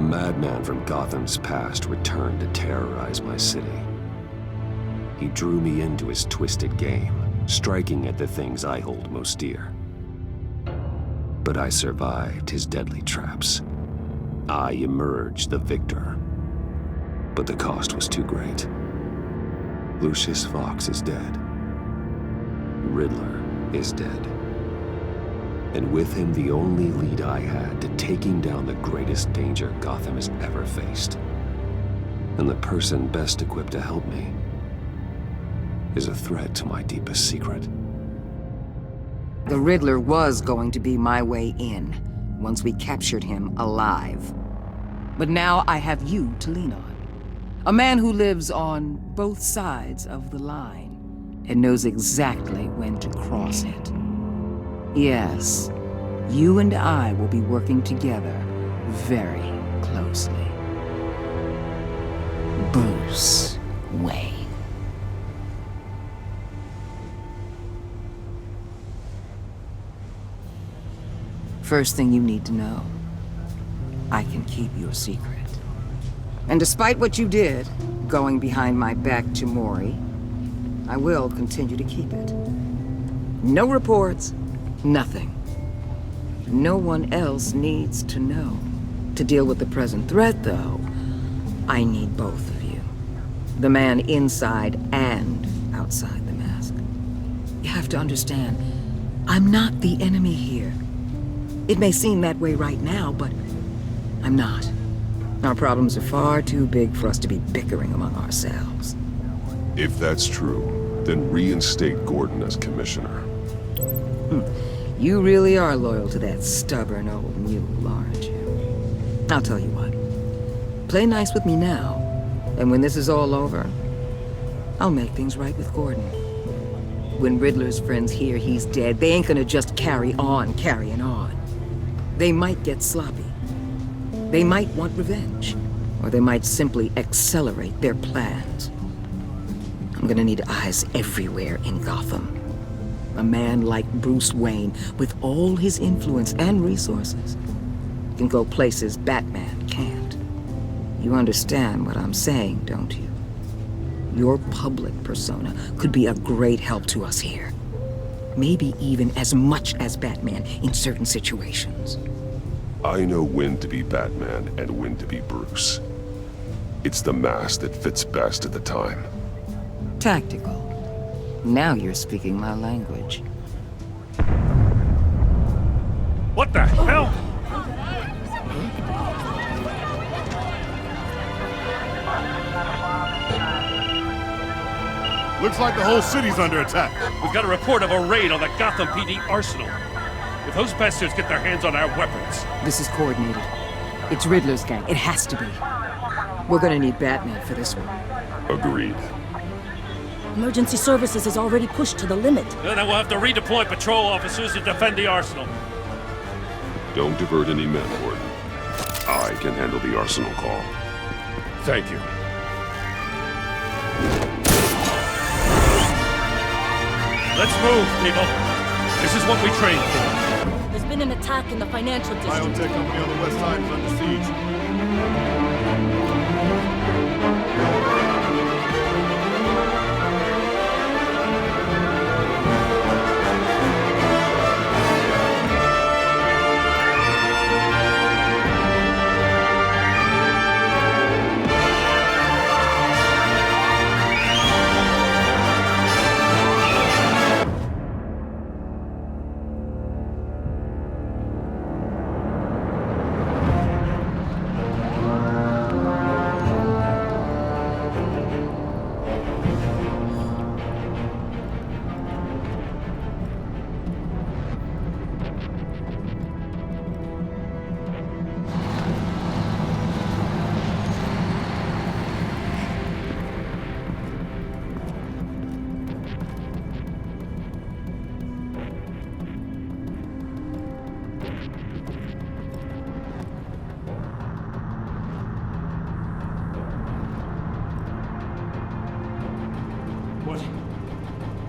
madman from Gotham's past returned to terrorize my city. He drew me into his twisted game, striking at the things I hold most dear. But I survived his deadly traps. I emerged the victor. But the cost was too great. Lucius Fox is dead. Riddler is dead. And with him, the only lead I had to taking down the greatest danger Gotham has ever faced. And the person best equipped to help me is a threat to my deepest secret. The Riddler was going to be my way in, once we captured him alive. But now I have you to lean on. A man who lives on both sides of the line and knows exactly when to cross it. Yes, you and I will be working together very closely. Bruce Wayne. First thing you need to know, I can keep your secret. And despite what you did, going behind my back to Mori, I will continue to keep it. No reports, nothing. No one else needs to know. To deal with the present threat, though, I need both of you. The man inside and outside the mask. You have to understand, I'm not the enemy here. It may seem that way right now, but I'm not. Our problems are far too big for us to be bickering among ourselves. If that's true, then reinstate Gordon as commissioner. You really are loyal to that stubborn old mule, aren't you? I'll tell you what. Play nice with me now, and when this is all over, I'll make things right with Gordon. When Riddler's friends hear he's dead, they ain't gonna just carry on carrying on. They might get sloppy. They might want revenge. Or they might simply accelerate their plans. I'm gonna need eyes everywhere in Gotham. A man like Bruce Wayne, with all his influence and resources, can go places Batman can't. You understand what I'm saying, don't you? Your public persona could be a great help to us here. Maybe even as much as Batman in certain situations. I know when to be Batman and when to be Bruce. It's the mask that fits best at the time. Tactical. Now you're speaking my language. What the hell? Looks like the whole city's under attack. We've got a report of a raid on the Gotham PD arsenal. If those bastards get their hands on our weapons... This is coordinated. It's Riddler's gang. It has to be. We're gonna need Batman for this one. Agreed. Emergency services is already pushed to the limit. Then we'll have to redeploy patrol officers to defend the arsenal. Don't divert any men, Gordon. I can handle the arsenal call. Thank you. Let's move, people. This is what we trained for. There's been an attack in the financial district. Biotech company on the west side is under siege.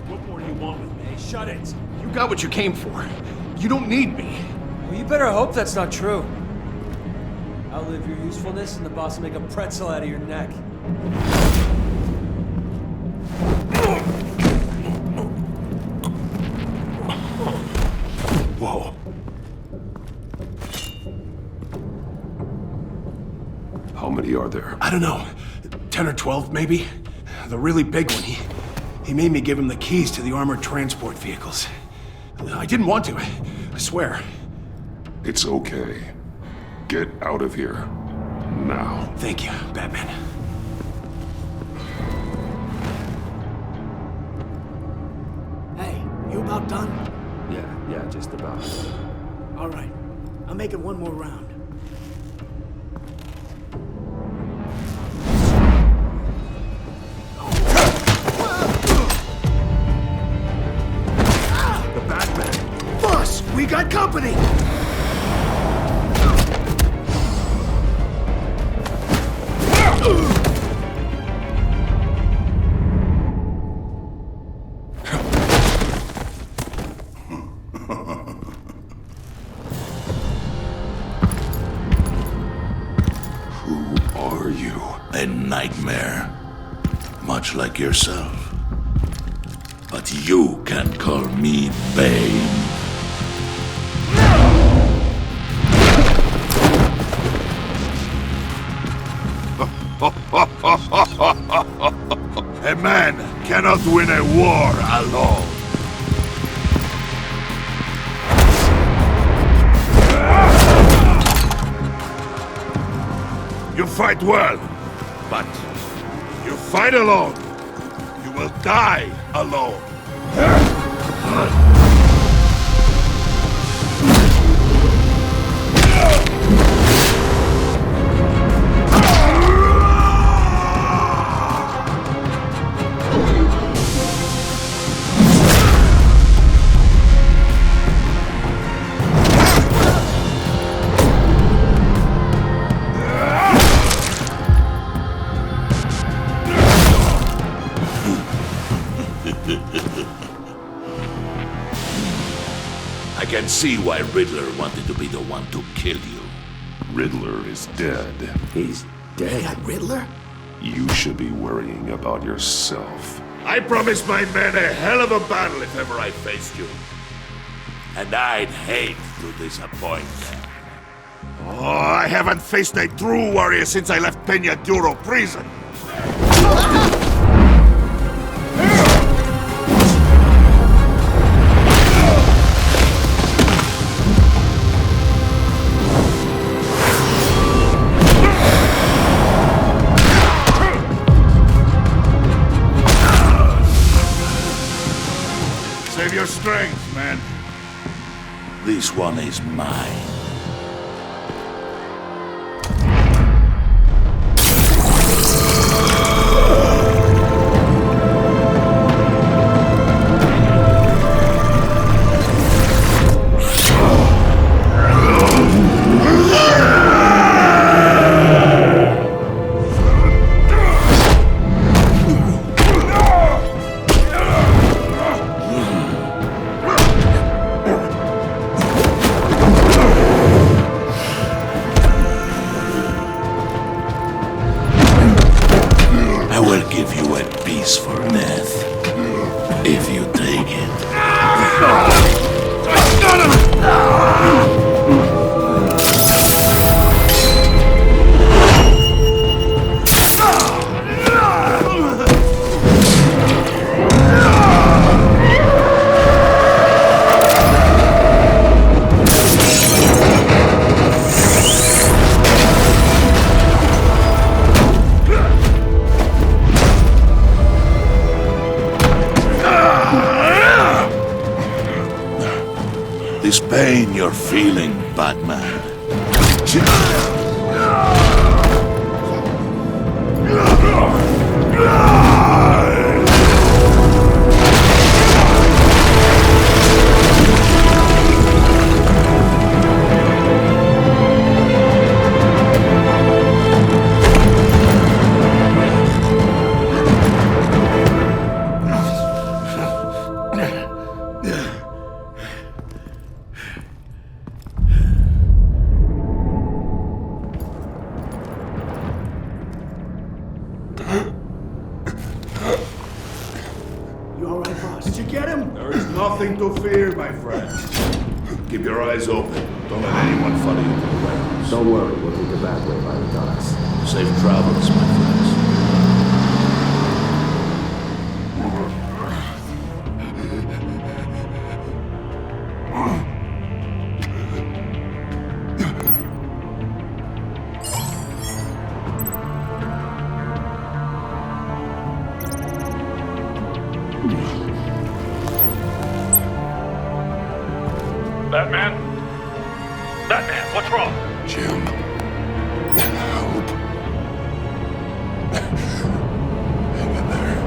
What more do you want with me? Shut it! You got what you came for. You don't need me. Well, you better hope that's not true. Outlive your usefulness, and the boss will make a pretzel out of your neck. Whoa. How many are there? I don't know. 10 or 12, maybe? The really big one, he made me give him the keys to the armored transport vehicles. I didn't want to, I swear. It's okay. Get out of here. Now. Thank you, Batman. Hey, you about done? Yeah, just about. All right. I'll make it one more round. The Batman. Boss, we got company! Who are you? A nightmare. Much like yourself. But you can call me Bane. A man cannot win a war alone. You fight well, but you fight alone. You will die alone. I can see why Riddler wanted to be the one to kill you. Riddler is dead. He's dead. Riddler? You should be worrying about yourself. I promised my men a hell of a battle if ever I faced you. And I'd hate to disappoint them. Oh, I haven't faced a true warrior since I left Peña Duro prison. Save your strength, man. This one is mine. I will give you a piece for death, if you take it. This pain you're feeling, Batman. You all right, boss? Did you get him? There is nothing to fear, my friend. Keep your eyes open. Don't let anyone follow you to the warehouse. Don't worry, we'll take the back way by the docks. Safe travels, my friends. Batman? Batman, what's wrong? Jim. Help. Hang in there.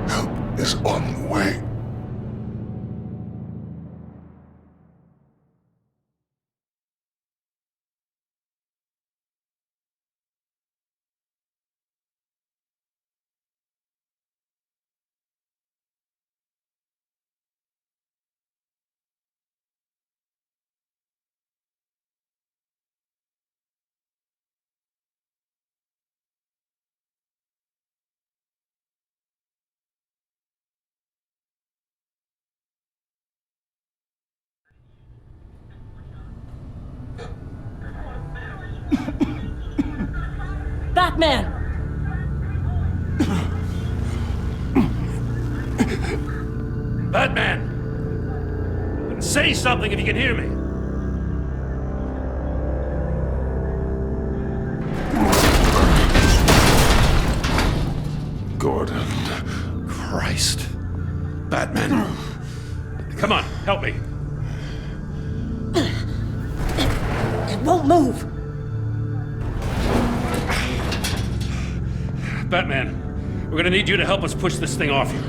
Help is on the way. Batman! Batman! Say something if you can hear me. Gordon. Christ. Batman. Come on, help me. It won't move! Batman, we're gonna need you to help us push this thing off you.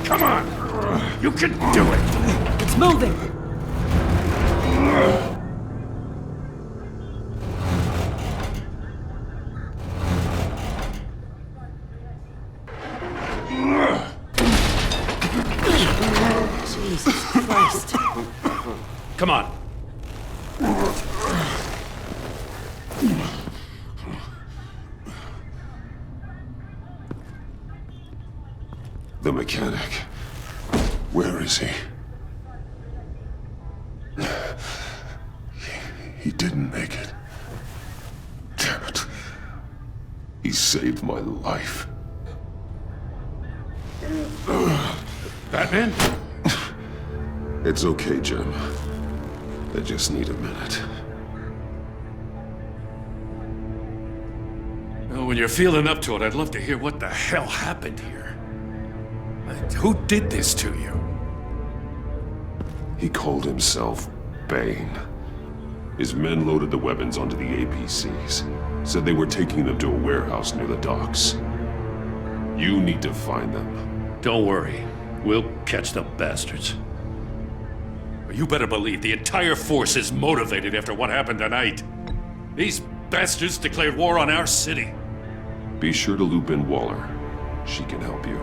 Come on! You can do it! It's moving! Jesus Christ. Come on. The mechanic. Where is he? He didn't make it. Damn it. He saved my life. Batman? It's okay, Jim. I just need a minute. Well, when you're feeling up to it, I'd love to hear what the hell happened here. Who did this to you? He called himself Bane. His men loaded the weapons onto the APCs. Said they were taking them to a warehouse near the docks. You need to find them. Don't worry. We'll catch the bastards. You better believe the entire force is motivated after what happened tonight. These bastards declared war on our city. Be sure to loop in Waller. She can help you.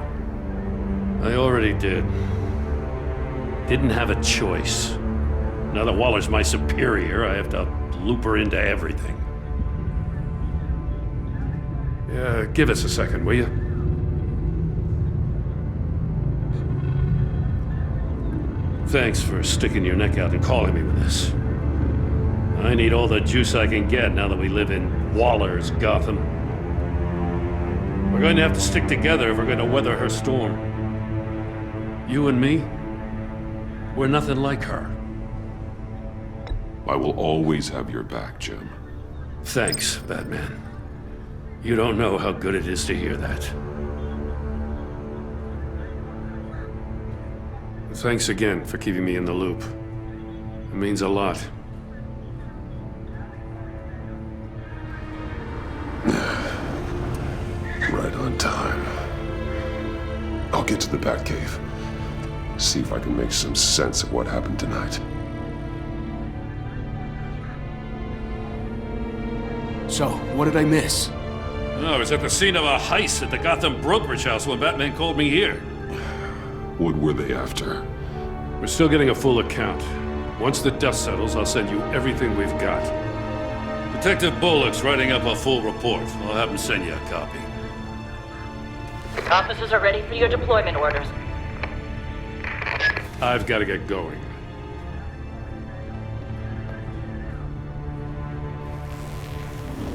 I already did. Didn't have a choice. Now that Waller's my superior, I have to loop her into everything. Yeah, give us a second, will you? Thanks for sticking your neck out and calling me with this. I need all the juice I can get now that we live in Waller's Gotham. We're going to have to stick together if we're going to weather her storm. You and me, we're nothing like her. I will always have your back, Jim. Thanks, Batman. You don't know how good it is to hear that. Thanks again for keeping me in the loop. It means a lot. Right on time. I'll get to the Batcave. See if I can make some sense of what happened tonight. So, what did I miss? Oh, I was at the scene of a heist at the Gotham brokerage house when Batman called me here. What were they after? We're still getting a full account. Once the dust settles, I'll send you everything we've got. Detective Bullock's writing up a full report. I'll have him send you a copy. Officers are ready for your deployment orders. I've got to get going.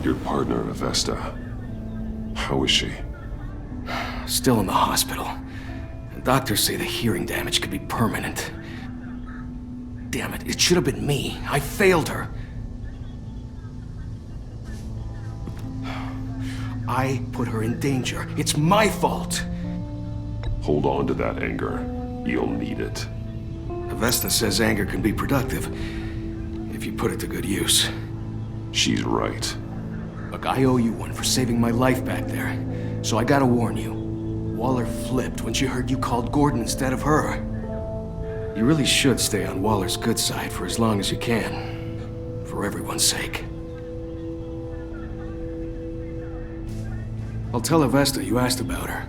Your partner, Avesta. How is she? Still in the hospital. Doctors say the hearing damage could be permanent. Damn it, it should have been me. I failed her. I put her in danger. It's my fault. Hold on to that anger. You'll need it. Avesta says anger can be productive, if you put it to good use. She's right. Look, I owe you one for saving my life back there. So I gotta warn you. Waller flipped when she heard you called Gordon instead of her. You really should stay on Waller's good side for as long as you can. For everyone's sake. I'll tell Avesta you asked about her.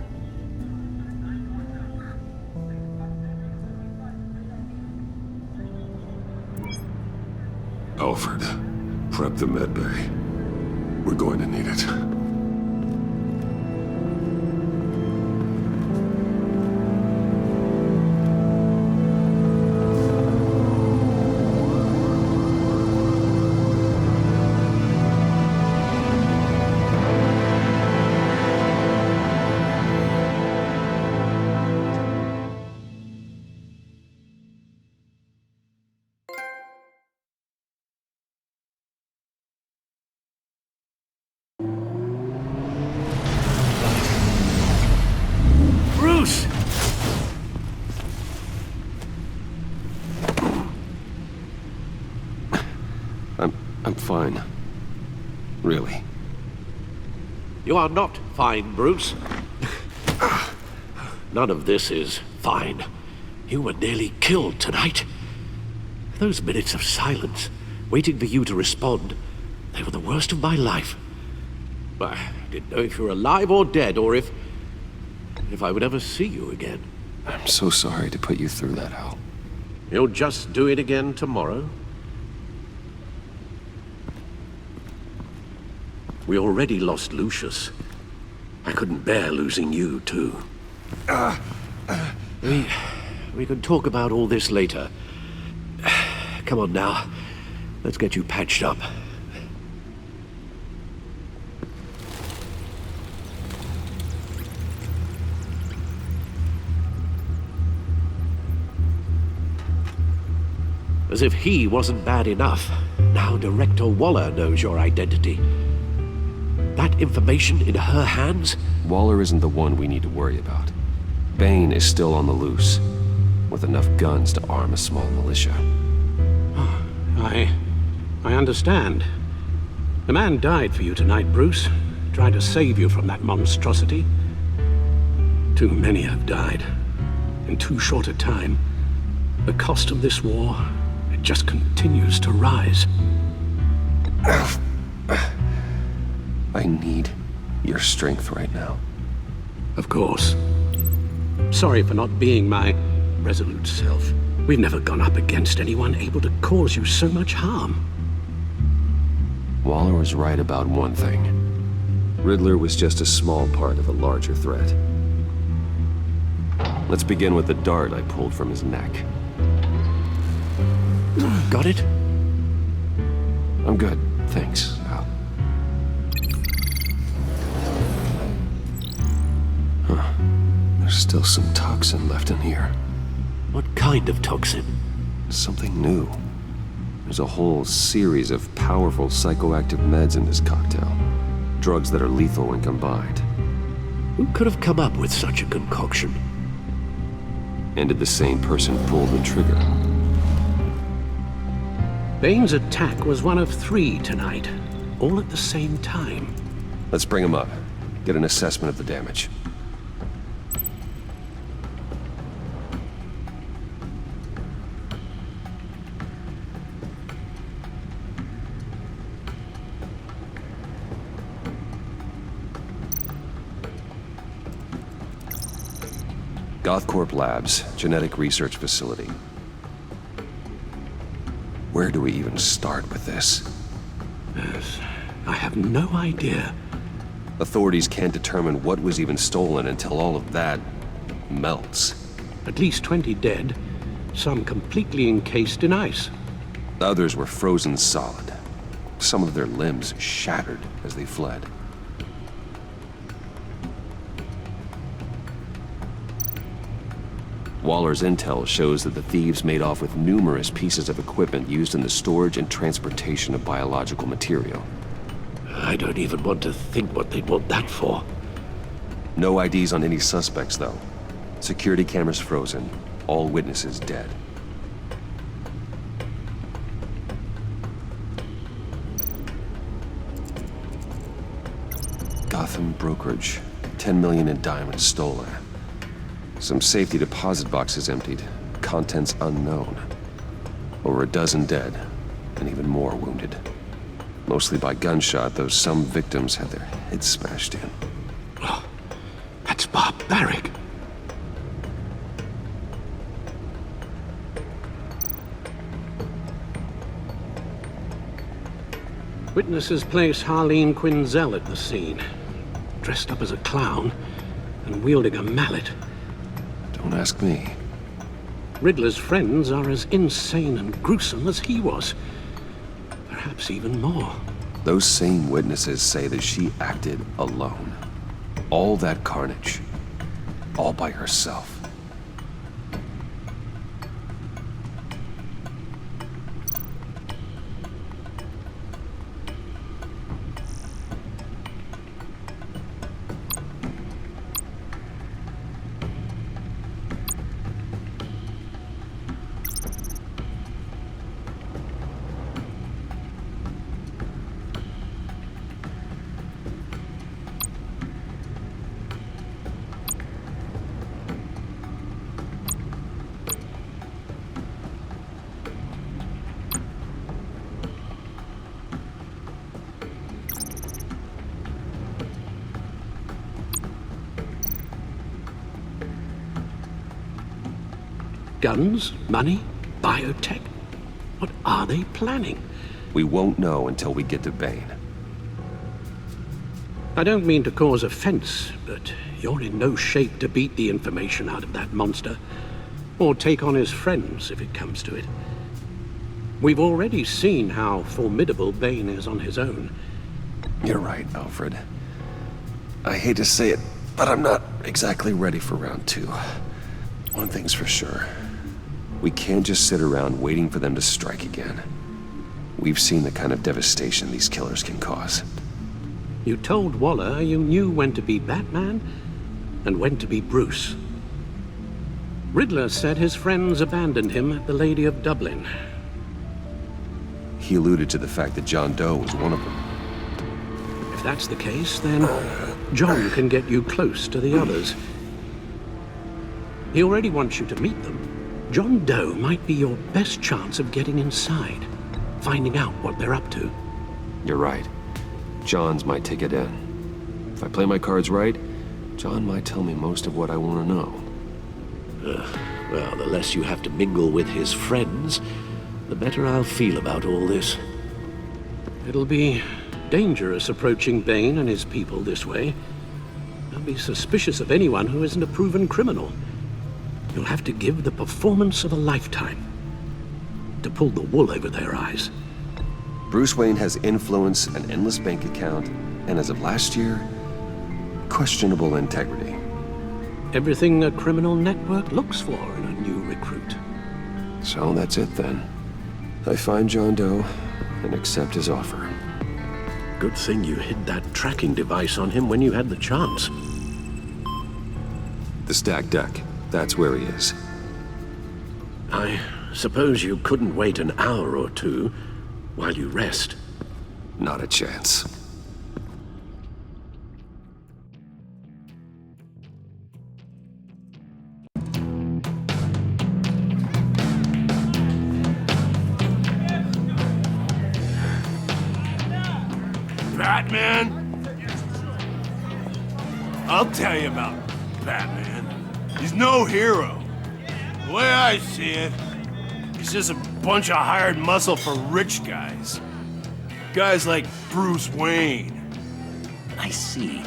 Alfred, prep the med bay. We're going to need it. Bruce! I'm fine. Really. You are not fine, Bruce. None of this is fine. You were nearly killed tonight. Those minutes of silence, waiting for you to respond, they were the worst of my life. I didn't know if you were alive or dead, or if I would ever see you again. I'm so sorry to put you through that, Al. You'll just do it again tomorrow? We already lost Lucius. I couldn't bear losing you, too. We can talk about all this later. Come on now. Let's get you patched up. As if he wasn't bad enough, now Director Waller knows your identity. That information in her hands? Waller isn't the one we need to worry about. Bane is still on the loose, with enough guns to arm a small militia. I understand. The man died for you tonight, Bruce. Tried to save you from that monstrosity. Too many have died. In too short a time. The cost of this war, it just continues to rise. I need your strength right now. Of course. Sorry for not being my resolute self. We've never gone up against anyone able to cause you so much harm. Waller was right about one thing. Riddler was just a small part of a larger threat. Let's begin with the dart I pulled from his neck. Got it? I'm good, thanks, Al. Huh. There's still some toxin left in here. What kind of toxin? Something new. There's a whole series of powerful psychoactive meds in this cocktail. Drugs that are lethal when combined. Who could have come up with such a concoction? And did the same person pull the trigger? Bane's attack was one of 3 tonight, all at the same time. Let's bring him up. Get an assessment of the damage. Gothcorp Labs, genetic research facility. Where do we even start with this? Yes, I have no idea. Authorities can't determine what was even stolen until all of that melts. At least 20 dead, some completely encased in ice. Others were frozen solid. Some of their limbs shattered as they fled. Waller's intel shows that the thieves made off with numerous pieces of equipment used in the storage and transportation of biological material. I don't even want to think what they'd want that for. No IDs on any suspects, though. Security cameras frozen. All witnesses dead. Gotham brokerage. 10 million in diamonds stolen. Some safety deposit boxes emptied. Contents unknown. Over a dozen dead, and even more wounded. Mostly by gunshot, though some victims had their heads smashed in. Oh, that's barbaric. Witnesses place Harleen Quinzel at the scene, dressed up as a clown and wielding a mallet. Don't ask me. Riddler's friends are as insane and gruesome as he was. Perhaps even more. Those same witnesses say that she acted alone. All that carnage. All by herself. Guns? Money? Biotech? What are they planning? We won't know until we get to Bane. I don't mean to cause offense, but you're in no shape to beat the information out of that monster. Or take on his friends, if it comes to it. We've already seen how formidable Bane is on his own. You're right, Alfred. I hate to say it, but I'm not exactly ready for round 2. One thing's for sure. We can't just sit around waiting for them to strike again. We've seen the kind of devastation these killers can cause. You told Waller you knew when to be Batman and when to be Bruce. Riddler said his friends abandoned him at the Lady of Dublin. He alluded to the fact that John Doe was one of them. If that's the case, then John can get you close to the others. He already wants you to meet them. John Doe might be your best chance of getting inside, finding out what they're up to. You're right. John's my ticket in. If I play my cards right, John might tell me most of what I want to know. Well, the less you have to mingle with his friends, the better I'll feel about all this. It'll be dangerous approaching Bane and his people this way. They'll be suspicious of anyone who isn't a proven criminal. You'll have to give the performance of a lifetime to pull the wool over their eyes. Bruce Wayne has influence, an endless bank account, and as of last year, questionable integrity. Everything a criminal network looks for in a new recruit. So that's it then. I find John Doe and accept his offer. Good thing you hid that tracking device on him when you had the chance. The stacked deck. That's where he is. I suppose you couldn't wait an hour or two while you rest. Not a chance. Batman? I'll tell you about Batman. He's no hero. The way I see it, he's just a bunch of hired muscle for rich guys. Guys like Bruce Wayne. I see.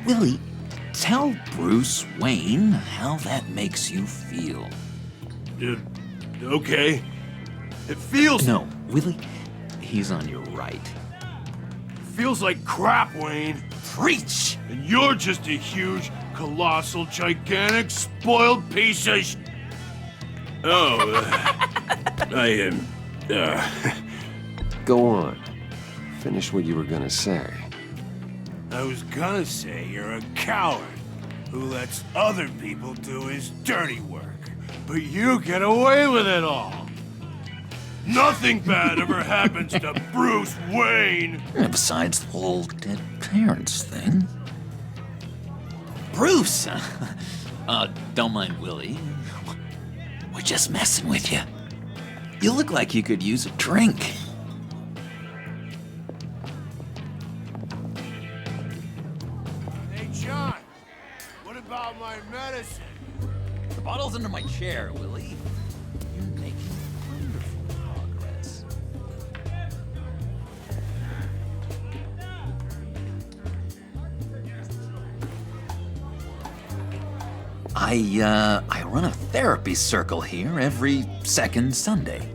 Willie, tell Bruce Wayne how that makes you feel. Okay. It feels... No, Willie, he's on your right. Feels like crap, Wayne. Preach! And you're just a huge, colossal, gigantic, spoiled piece of I am... Go on. Finish what you were gonna say. I was gonna say you're a coward who lets other people do his dirty work. But you get away with it all. Nothing bad ever happens to Bruce Wayne. Besides the whole dead parents thing. Bruce! Don't mind Willie. We're just messing with you. You look like you could use a drink. Hey, John. What about my medicine? The bottle's under my chair, Willie. You're making wonderful progress. I run a therapy circle here every second Sunday.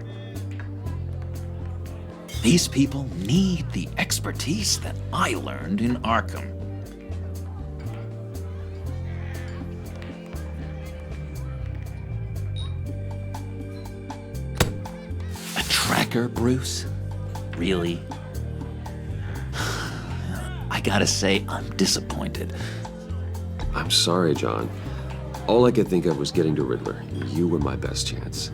These people need the expertise that I learned in Arkham. A tracker, Bruce? Really? I gotta say, I'm disappointed. I'm sorry, John. All I could think of was getting to Riddler. You were my best chance.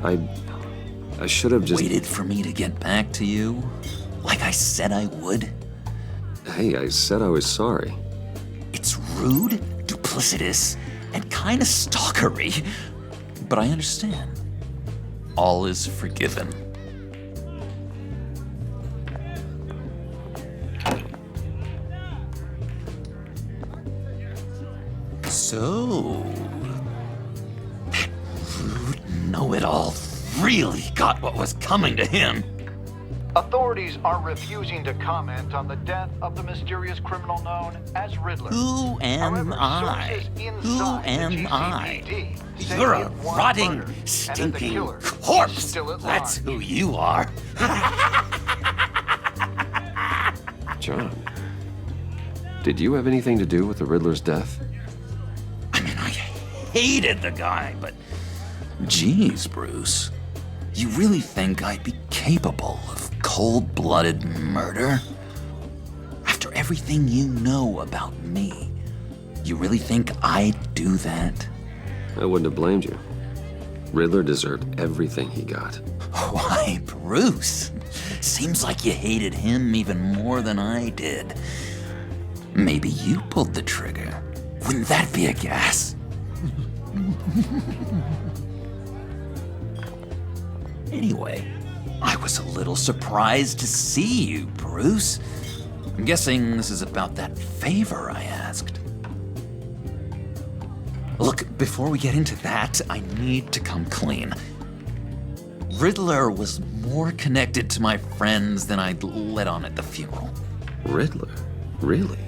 I should have just... Waited for me to get back to you? Like I said I would? Hey, I said I was sorry. It's rude, duplicitous, and kinda stalkery. But I understand. All is forgiven. So... that rude know-it-all really got what was coming to him. Authorities are refusing to comment on the death of the mysterious criminal known as Riddler. Who am I? Who am I? You're a rotting, stinking corpse. That's who you are. John, did you have anything to do with the Riddler's death? I mean, I hated the guy, but... Geez, Bruce. You really think I'd be capable of cold-blooded murder? After everything you know about me, you really think I'd do that? I wouldn't have blamed you. Riddler deserved everything he got. Why, Bruce? Seems like you hated him even more than I did. Maybe you pulled the trigger. Wouldn't that be a gas? Anyway, I was a little surprised to see you, Bruce. I'm guessing this is about that favor I asked. Look, before we get into that, I need to come clean. Riddler was more connected to my friends than I'd let on at the funeral. Riddler? Really?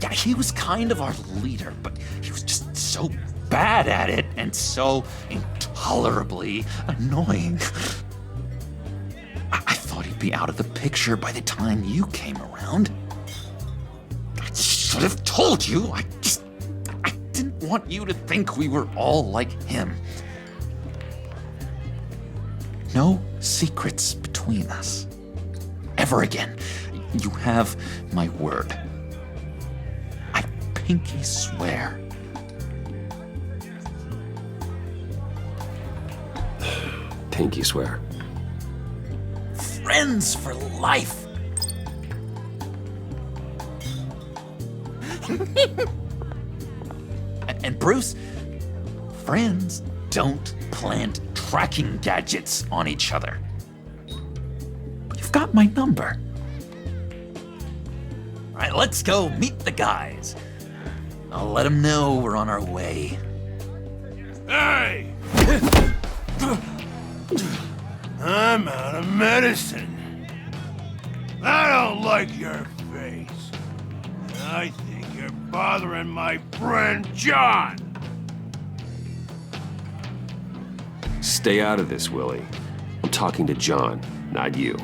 Yeah, he was kind of our leader, but he was just so bad at it and so intolerably annoying. I thought he'd be out of the picture by the time you came around. I should have told you. I didn't want you to think we were all like him. No secrets between us. Ever again. You have my word. I pinky swear. Pinky swear. Friends for life. And Bruce, friends don't plant tracking gadgets on each other. You've got my number. All right, let's go meet the guys. I'll let them know we're on our way. Hey! I'm out of medicine. I don't like your face. I think you're bothering my friend John. Stay out of this, Willie. I'm talking to John, not you.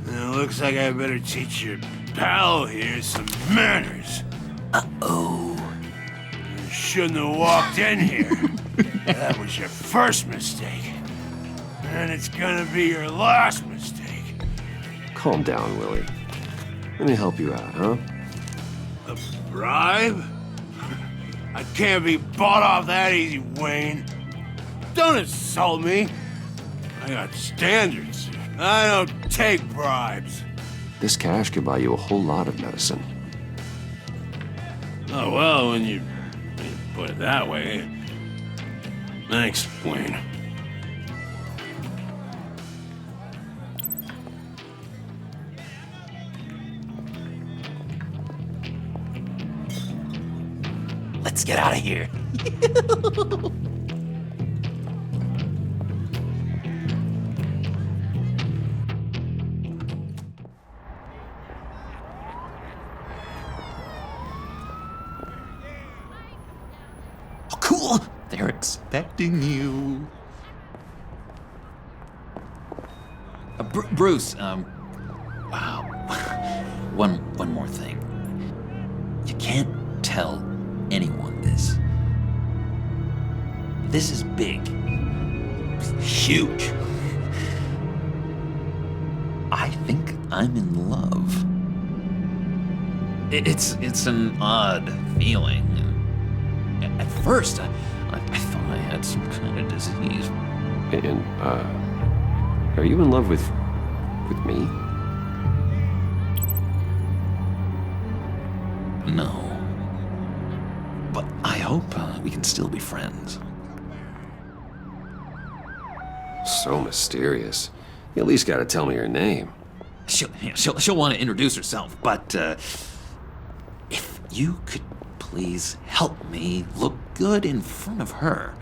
It looks like I better teach your pal here some manners. Uh-oh. You shouldn't have walked in here. That was your first mistake. And it's gonna be your last mistake. Calm down, Willie. Let me help you out, huh? A bribe? I can't be bought off that easy, Wayne. Don't insult me. I got standards. I don't take bribes. This cash could buy you a whole lot of medicine. Oh, well, when you put it that way. Thanks, Wayne. Let's get out of here. Oh, cool. They're expecting you. Bruce, wow. One more thing. You can't tell anyone this. This is big. Huge. I think I'm in love. It's an odd feeling. At first, I thought I had some kind of disease. And, are you in love with me? No. But I hope we can still be friends. So mysterious. You at least gotta tell me your name. She'll want to introduce herself, but if you could please help me look good in front of her,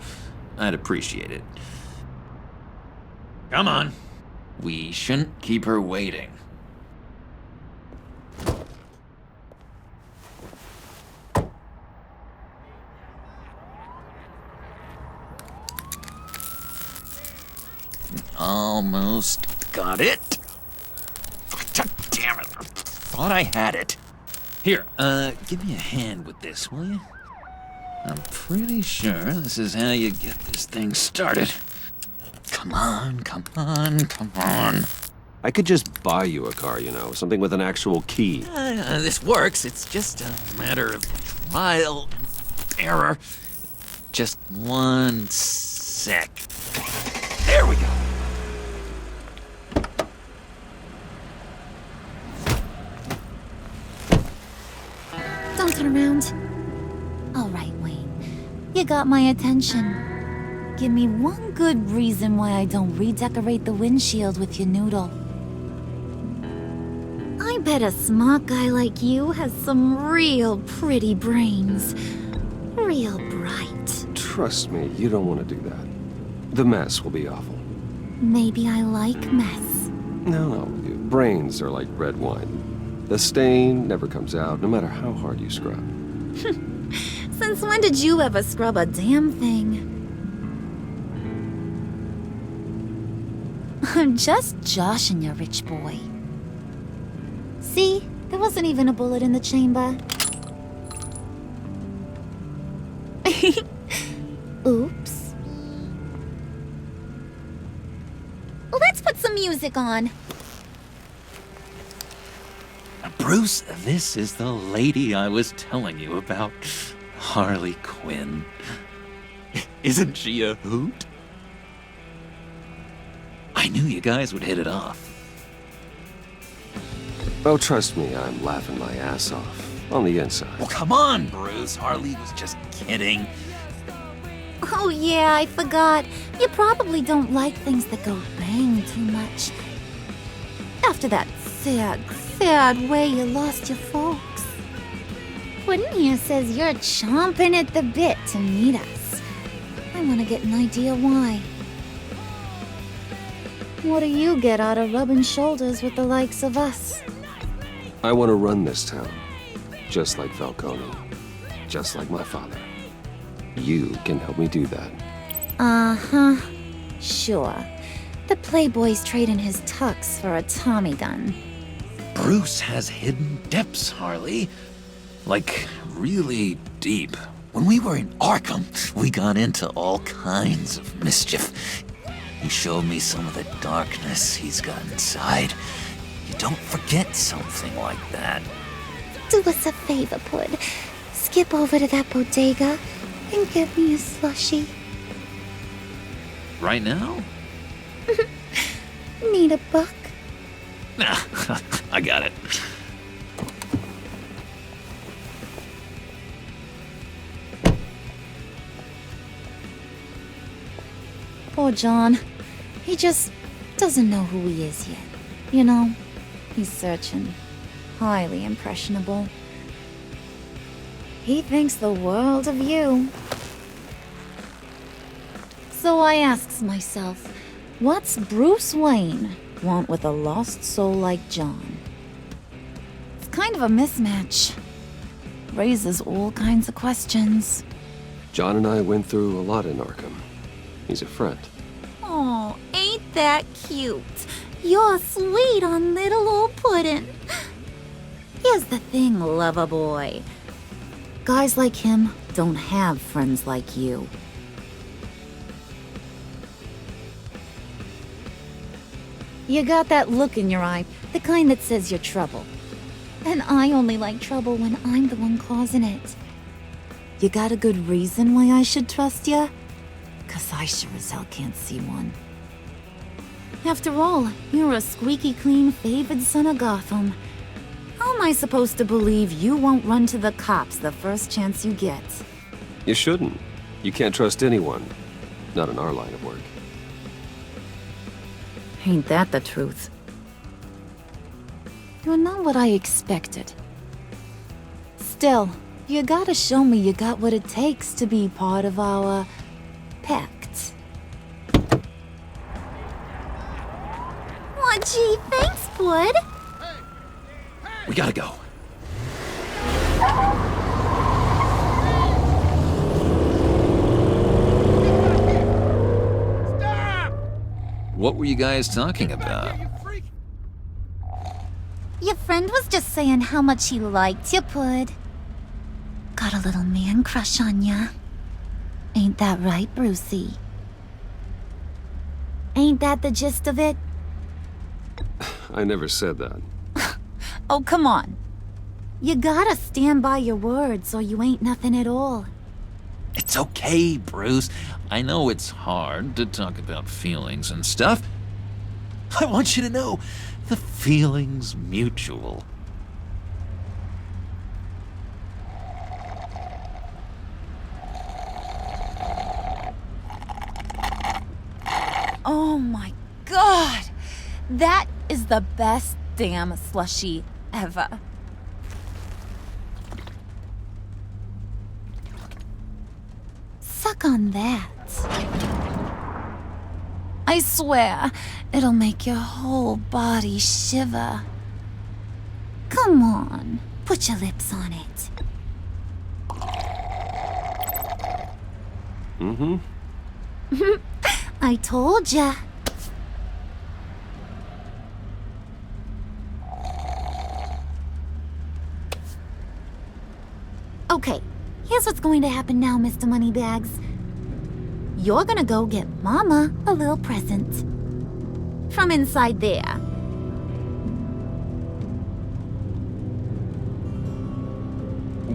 I'd appreciate it. Come on. We shouldn't keep her waiting. Almost got it. God damn it. I thought I had it. Here, give me a hand with this, will you? I'm pretty sure this is how you get this thing started. Come on, come on, come on. I could just buy you a car, you know, something with an actual key. This works. It's just a matter of trial and error. Just one sec. There we go. Don't turn around. All right, Wayne. You got my attention. Give me one good reason why I don't redecorate the windshield with your noodle. I bet a smart guy like you has some real pretty brains. Real bright. Trust me, you don't want to do that. The mess will be awful. Maybe I like mess. No, brains are like red wine. The stain never comes out, no matter how hard you scrub. Since when did you ever scrub a damn thing? I'm just joshing you, rich boy. See? There wasn't even a bullet in the chamber. Oops. Well, let's put some music on. Bruce, this is the lady I was telling you about. Harley Quinn. Isn't she a hoot? I knew you guys would hit it off. Oh, trust me, I'm laughing my ass off. On the inside. Well, come on, Bruce. Harley was just kidding. Oh yeah, I forgot. You probably don't like things that go bang too much. After that sad way you lost your folks. Quinn here says you're chomping at the bit to meet us. I want to get an idea why. What do you get out of rubbing shoulders with the likes of us? I want to run this town. Just like Falcone. Just like my father. You can help me do that. Uh-huh. Sure. The Playboy's trading his tux for a Tommy gun. Bruce has hidden depths, Harley. Like, really deep. When we were in Arkham, we got into all kinds of mischief. He showed me some of the darkness he's got inside. You don't forget something like that. Do us a favor, Pud. Skip over to that bodega and get me a slushie. Right now? Need a buck? Nah, I got it. Poor John. He just doesn't know who he is yet. You know, he's searching. Highly impressionable. He thinks the world of you. So I asks myself, what's Bruce Wayne want with a lost soul like John? It's kind of a mismatch. Raises all kinds of questions. John and I went through a lot in Arkham. He's a friend. Oh, ain't that cute? You're sweet on little old Puddin'. Here's the thing, lover boy. Guys like him don't have friends like you. You got that look in your eye, the kind that says you're trouble. And I only like trouble when I'm the one causing it. You got a good reason why I should trust you? 'Cause I sure as hell can't see one. After all, you're a squeaky clean favored son of Gotham. How am I supposed to believe you won't run to the cops the first chance you get? You shouldn't. You can't trust anyone. Not in our line of work. Ain't that the truth? You're not what I expected. Still, you gotta show me you got what it takes to be part of our pact. Aw, gee, thanks, Bud. We gotta go. What were you guys talking about? Your friend was just saying how much he liked you, Pud. Got a little man crush on ya. Ain't that right, Brucey? Ain't that the gist of it? I never said that. Oh, come on. You gotta stand by your words or you ain't nothing at all. It's okay, Bruce. I know it's hard to talk about feelings and stuff. I want you to know, the feeling's mutual. Oh my god! That is the best damn slushie ever. Suck on that. I swear, it'll make your whole body shiver. Come on, put your lips on it. Mm-hmm. I told ya. Okay, here's what's going to happen now, Mr. Moneybags. You're gonna go get Mama a little present. From inside there.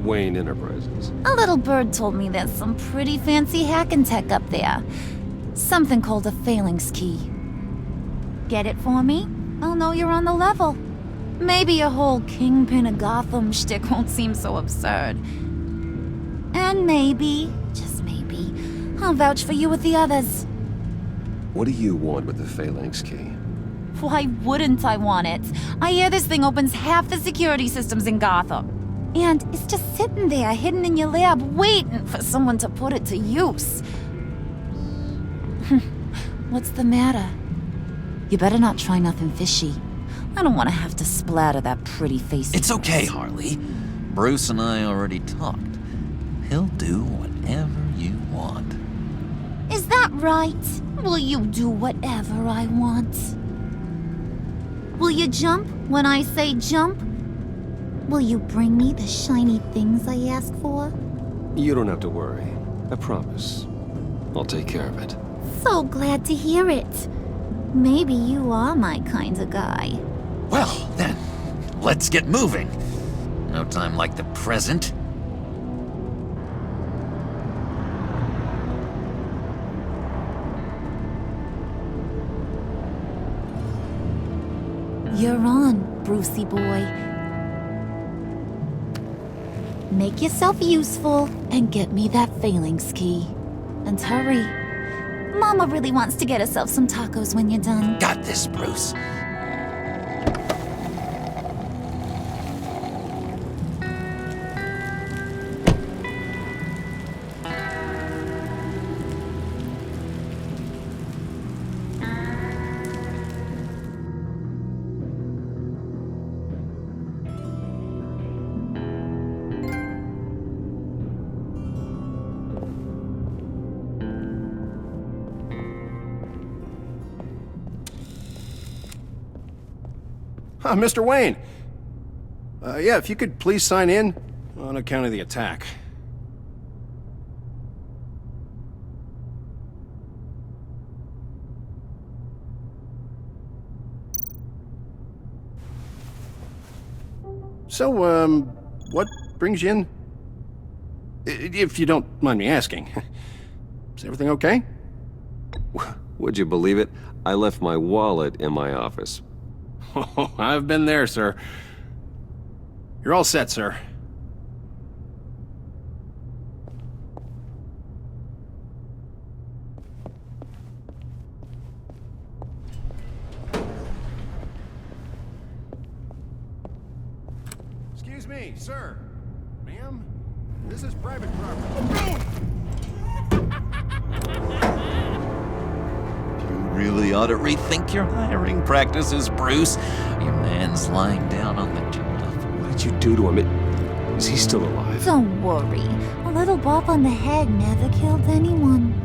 Wayne Enterprises. A little bird told me there's some pretty fancy hacking tech up there. Something called a phalanx key. Get it for me? I'll know you're on the level. Maybe your whole Kingpin of Gotham shtick won't seem so absurd. And maybe, just maybe, I'll vouch for you with the others. What do you want with the phalanx key? Why wouldn't I want it? I hear this thing opens half the security systems in Gotham. And it's just sitting there, hidden in your lab, waiting for someone to put it to use. What's the matter? You better not try nothing fishy. I don't want to have to splatter that pretty face. It's okay, Harley. Bruce and I already talked. He'll do whatever you want. Is that right? Will you do whatever I want? Will you jump when I say jump? Will you bring me the shiny things I ask for? You don't have to worry. I promise. I'll take care of it. So glad to hear it. Maybe you are my kind of guy. Well, then, let's get moving. No time like the present. You're on, Brucey boy. Make yourself useful and get me that phalanx key. And hurry. Mama really wants to get herself some tacos when you're done. Got this, Bruce. Mr. Wayne. Yeah, if you could please sign in on account of the attack. So, what brings you in? If you don't mind me asking. Is everything okay? Would you believe it? I left my wallet in my office. Oh, I've been there, sir. You're all set, sir. Excuse me, sir. Ma'am, this is private property. Really ought to rethink your hiring practices, Bruce. Your man's lying down on the job. What did you do to him? Is he still alive? Don't worry. A little bump on the head never killed anyone.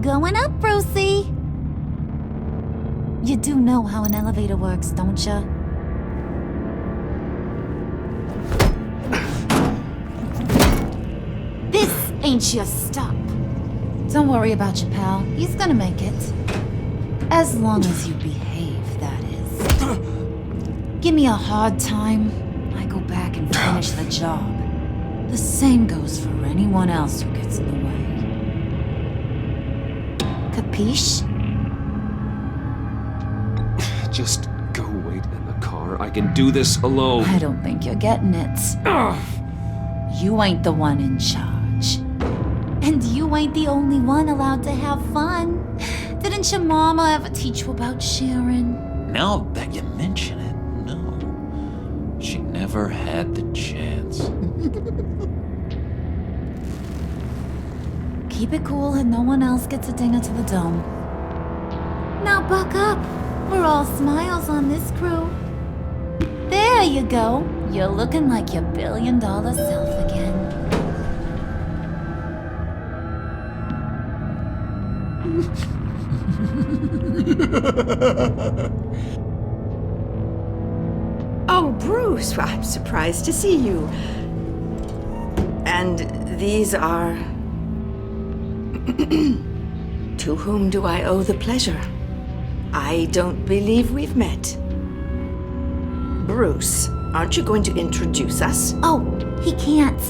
Going up, Brucey. You do know how an elevator works, don't ya? This ain't your stop. Don't worry about your pal. He's gonna make it. As long as you behave, that is. Give me a hard time, I go back and finish the job. The same goes for anyone else who gets in the way. Capiche? Just go wait in the car. I can do this alone. I don't think you're getting it. You ain't the one in charge. And you ain't the only one allowed to have fun. Didn't your mama ever teach you about sharing? Now that you mention it, no. She never had the chance. Keep it cool and no one else gets a dinger to the dome. Now buck up. We're all smiles on this crew. There you go. You're looking like your billion-dollar self again. Oh, Bruce, I'm surprised to see you. And these are... To whom do I owe the pleasure? I don't believe we've met. Bruce, aren't you going to introduce us? Oh, he can't.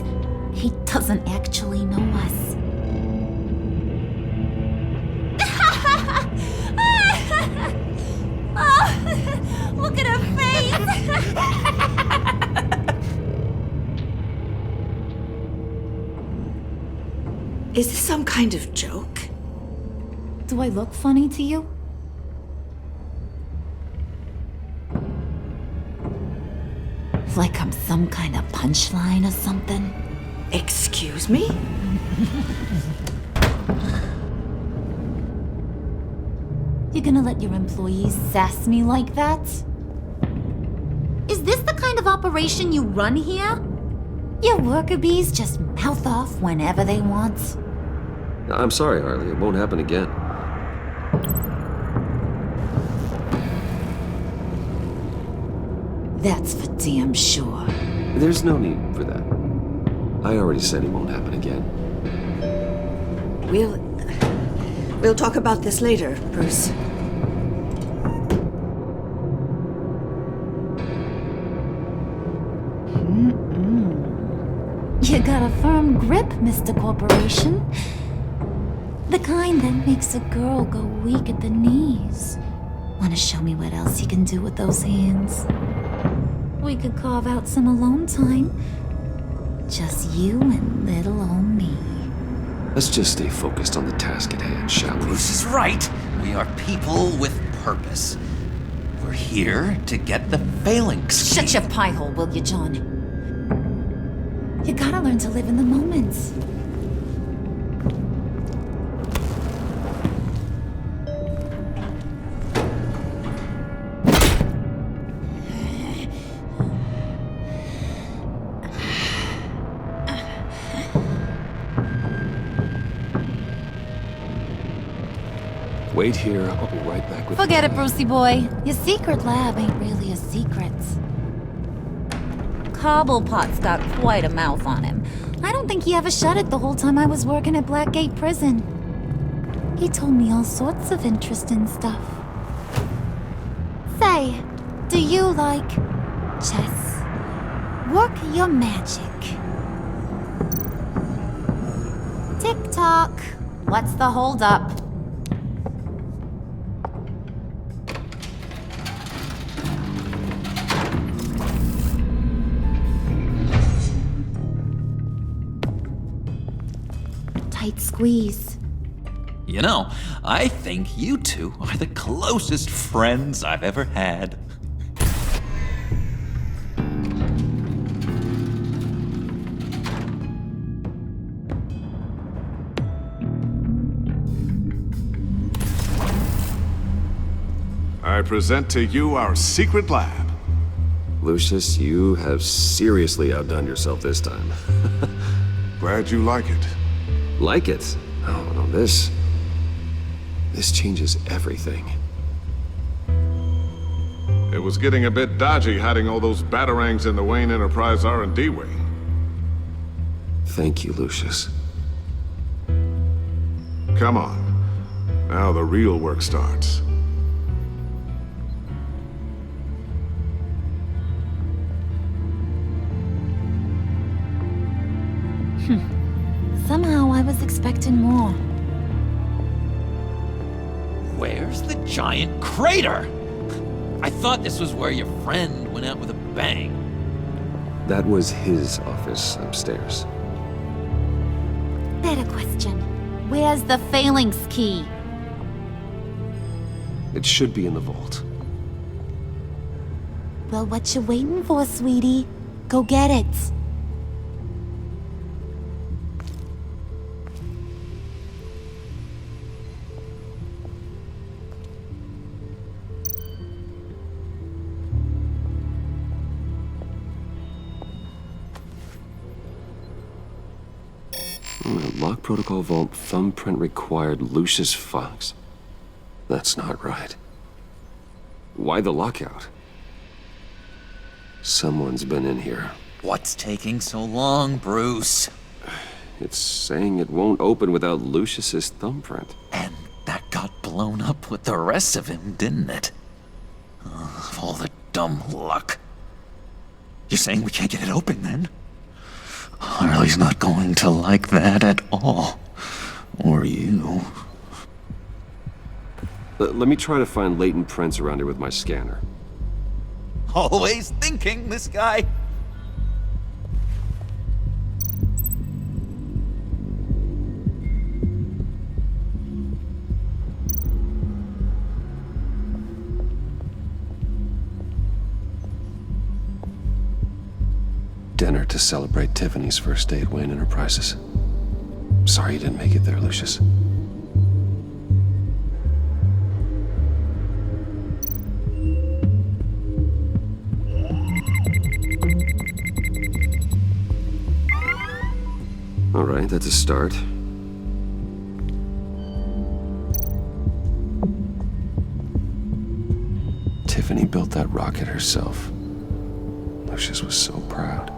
He doesn't actually know us. Oh, look at her face! Is this some kind of joke? Do I look funny to you? Like I'm some kind of punchline or something? Excuse me? You gonna let your employees sass me like that? Is this the operation you run here? Your worker bees just mouth off whenever they want. I'm sorry, Harley. It won't happen again. That's for damn sure. There's no need for that. I already said it won't happen again. We'll talk about this later, Bruce. You got a firm grip, Mr. Corporation. The kind that makes a girl go weak at the knees. Wanna show me what else you can do with those hands? We could carve out some alone time. Just you and little old me. Let's just stay focused on the task at hand, shall we? Bruce is right. We are people with purpose. We're here to get the phalanx. Shut your pie hole, will you, John? You gotta learn to live in the moment. Wait here. I'll be right back with Forget you. it, Brucey boy. Your secret lab ain't really a secret. Cobblepot's got quite a mouth on him. I don't think he ever shut it the whole time I was working at Blackgate Prison. He told me all sorts of interesting stuff. Say, do you like chess? Work your magic. Tick-tock. What's the holdup? Tight squeeze. You know, I think you two are the closest friends I've ever had. I present to you our secret lab. Lucius, you have seriously outdone yourself this time. Glad you like it. Like it? Oh, no, this changes everything. It was getting a bit dodgy hiding all those batarangs in the Wayne Enterprise R&D wing. Thank you, Lucius. Come on. Now the real work starts. Somehow I was expecting more. Where's the giant crater? I thought this was where your friend went out with a bang. That was his office upstairs. Better question. Where's the phalanx key? It should be in the vault. Well, what you waiting for, sweetie? Go get it. Lock protocol vault thumbprint required Lucius Fox. That's not right. Why the lockout? Someone's been in here. What's taking so long, Bruce? It's saying it won't open without Lucius's thumbprint. And that got blown up with the rest of him, didn't it? All the dumb luck. You're saying we can't get it open, then? Harley's not going to like that at all. Or you. Let me try to find latent prints around here with my scanner. Always thinking, this guy. Dinner to celebrate Tiffany's first day at Wayne Enterprises. Sorry you didn't make it there, Lucius. All right, that's a start. Tiffany built that rocket herself. Lucius was so proud.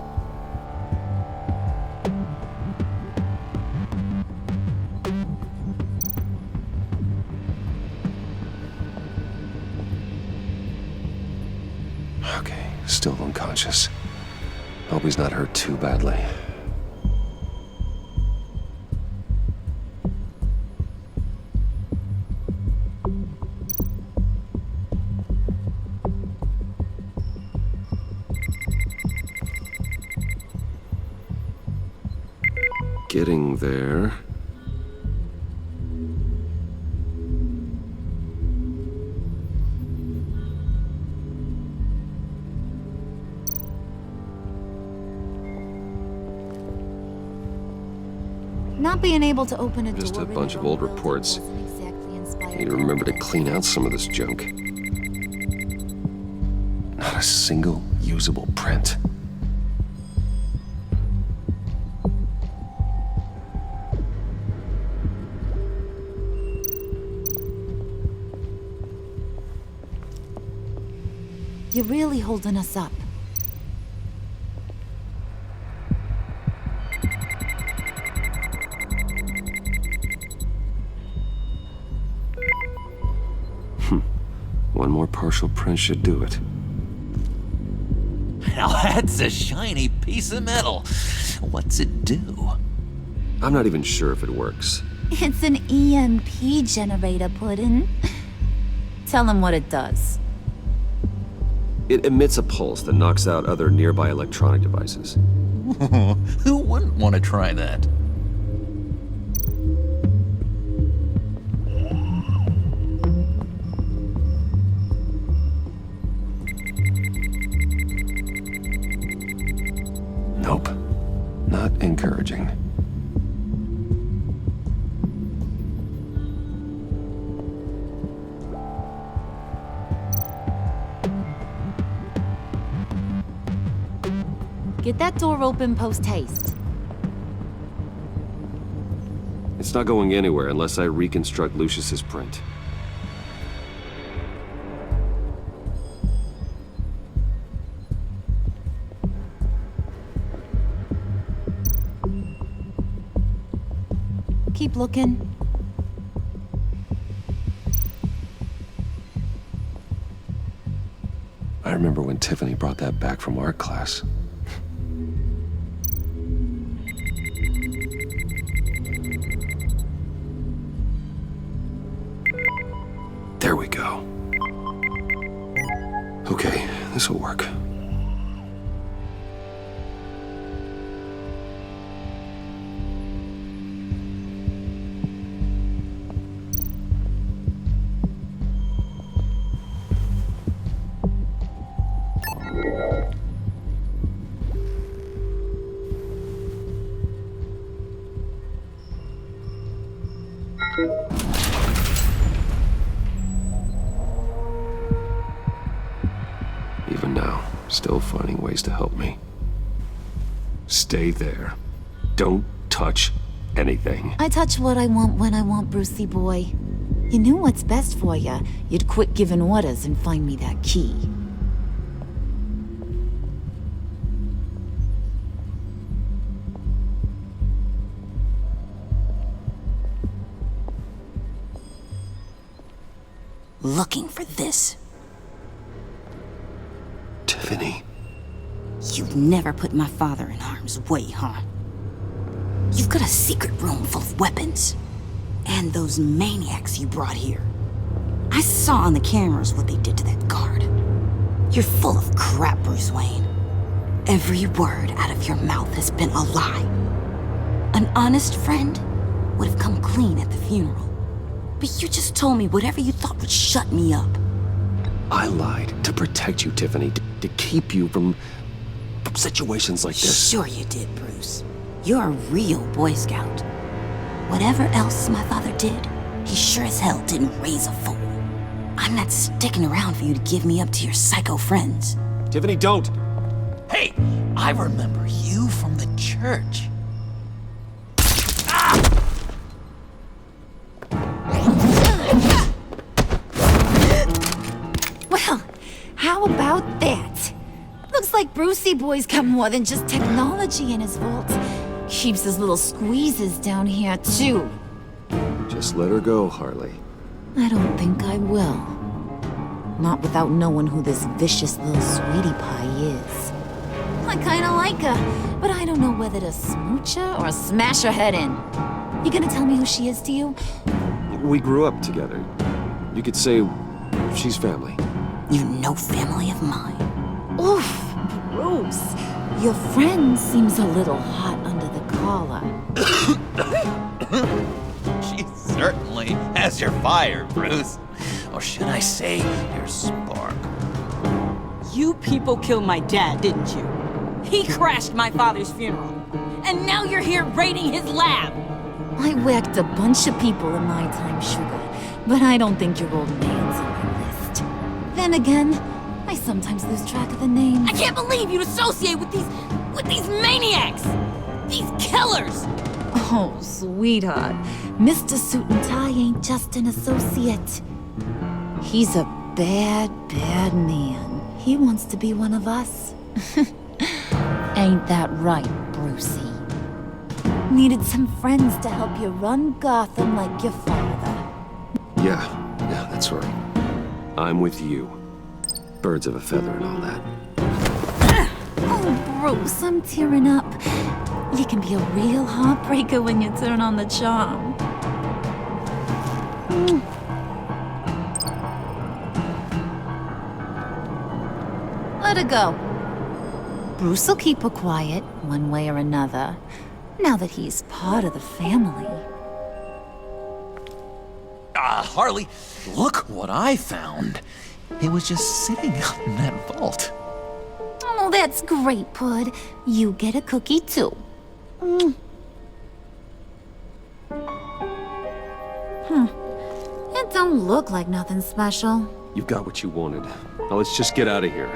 Okay, still unconscious. Hope he's not hurt too badly. Getting there. Not being able to open a door. Just a bunch of old reports. Need to remember to clean out some of this junk. Not a single usable print. You're really holding us up. One more partial print should do it. Now that's a shiny piece of metal. What's it do? I'm not even sure if it works. It's an EMP generator, Puddin'. Tell him what it does. It emits a pulse that knocks out other nearby electronic devices. Who wouldn't want to try that? Nope. Not encouraging. Get that door open post-haste. It's not going anywhere unless I reconstruct Lucius's print. Keep looking. I remember when Tiffany brought that back from art class. There we go. Okay, this will work. Even now, still finding ways to help me. Stay there. Don't touch anything. I touch what I want when I want, Brucey boy. You knew what's best for you. You'd quit giving orders and find me that key. Looking for this. Tiffany. You've never put my father in harm's way, huh? You've got a secret room full of weapons. And those maniacs you brought here. I saw on the cameras what they did to that guard. You're full of crap, Bruce Wayne. Every word out of your mouth has been a lie. An honest friend would have come clean at the funeral. But you just told me whatever you thought would shut me up. I lied to protect you, Tiffany, to keep you from situations like this. Sure you did, Bruce. You're a real Boy Scout. Whatever else my father did, he sure as hell didn't raise a fool. I'm not sticking around for you to give me up to your psycho friends. Tiffany, don't! Hey, I remember you from the church. Brucey boy's got more than just technology in his vault. Keeps his little squeezes down here, too. Just let her go, Harley. I don't think I will. Not without knowing who this vicious little sweetie pie is. I kinda like her, but I don't know whether to smooch her or smash her head in. You gonna tell me who she is to you? We grew up together. You could say she's family. You're no family of mine. Oof, Bruce. Your friend seems a little hot under the collar. She certainly has your fire, Bruce. Or should I say, your spark. You people killed my dad, didn't you? He crashed my father's funeral. And now you're here raiding his lab. I whacked a bunch of people in my time, Sugar, but I don't think your old man's on my list. Then again, I sometimes lose track of the names. I can't believe you'd associate with these maniacs! These killers! Oh, sweetheart, Mr. Suit and Tie ain't just an associate. He's a bad, bad man. He wants to be one of us. Ain't that right, Brucey? Needed some friends to help you run Gotham like your father. Yeah, that's right. I'm with you. Birds of a feather and all that. Oh, Bruce, I'm tearing up. You can be a real heartbreaker when you turn on the charm. Let her go. Bruce will keep her quiet, one way or another, now that he's part of the family. Harley, look what I found. It was just sitting up in that vault. Oh, that's great, Pud. You get a cookie, too. It don't look like nothing special. You've got what you wanted. Now let's just get out of here.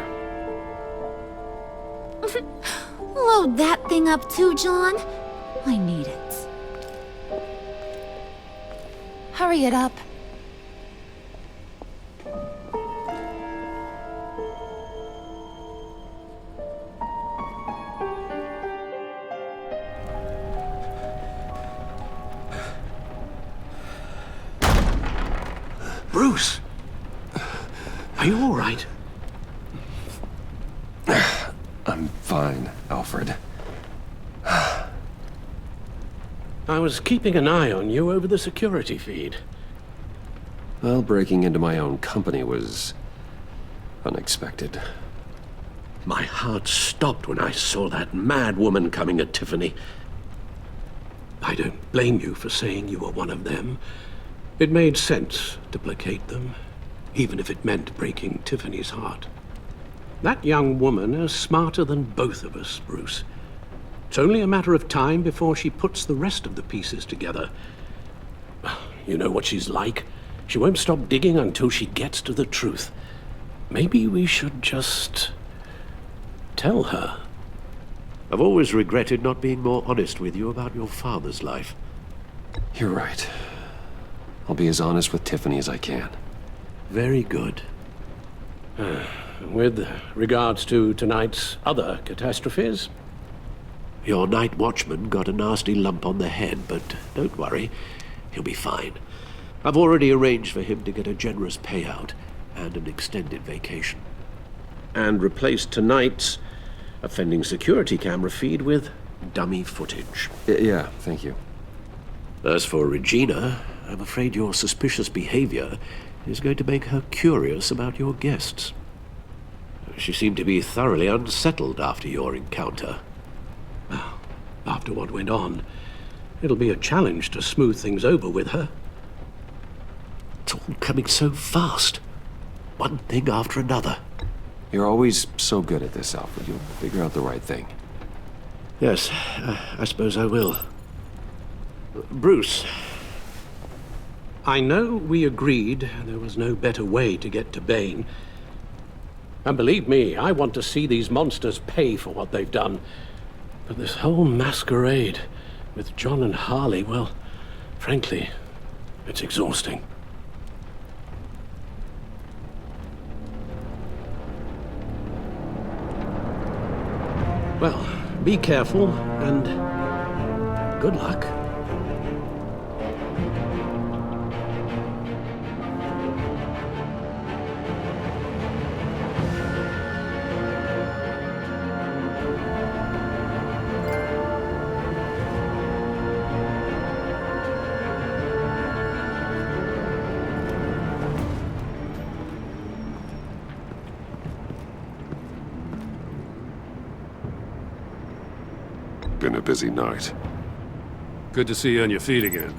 Load that thing up too, John. I need it. Hurry it up. Bruce! Are you all right? I'm fine, Alfred. I was keeping an eye on you over the security feed. Well, breaking into my own company was unexpected. My heart stopped when I saw that mad woman coming at Tiffany. I don't blame you for saying you were one of them. It made sense to placate them, even if it meant breaking Tiffany's heart. That young woman is smarter than both of us, Bruce. It's only a matter of time before she puts the rest of the pieces together. You know what she's like. She won't stop digging until she gets to the truth. Maybe we should just tell her. I've always regretted not being more honest with you about your father's life. You're right. I'll be as honest with Tiffany as I can. Very good. With regards to tonight's other catastrophes? Your night watchman got a nasty lump on the head, but don't worry, he'll be fine. I've already arranged for him to get a generous payout and an extended vacation. And replaced tonight's offending security camera feed with dummy footage. Yeah, thank you. As for Regina, I'm afraid your suspicious behavior is going to make her curious about your guests. She seemed to be thoroughly unsettled after your encounter. Well, after what went on, it'll be a challenge to smooth things over with her. It's all coming so fast. One thing after another. You're always so good at this, Alfred. You'll figure out the right thing. Yes, I suppose I will. Bruce. I know we agreed there was no better way to get to Bane. And believe me, I want to see these monsters pay for what they've done. But this whole masquerade with John and Harley, well, frankly, it's exhausting. Be careful, and good luck. Been a busy night. Good to see you on your feet again.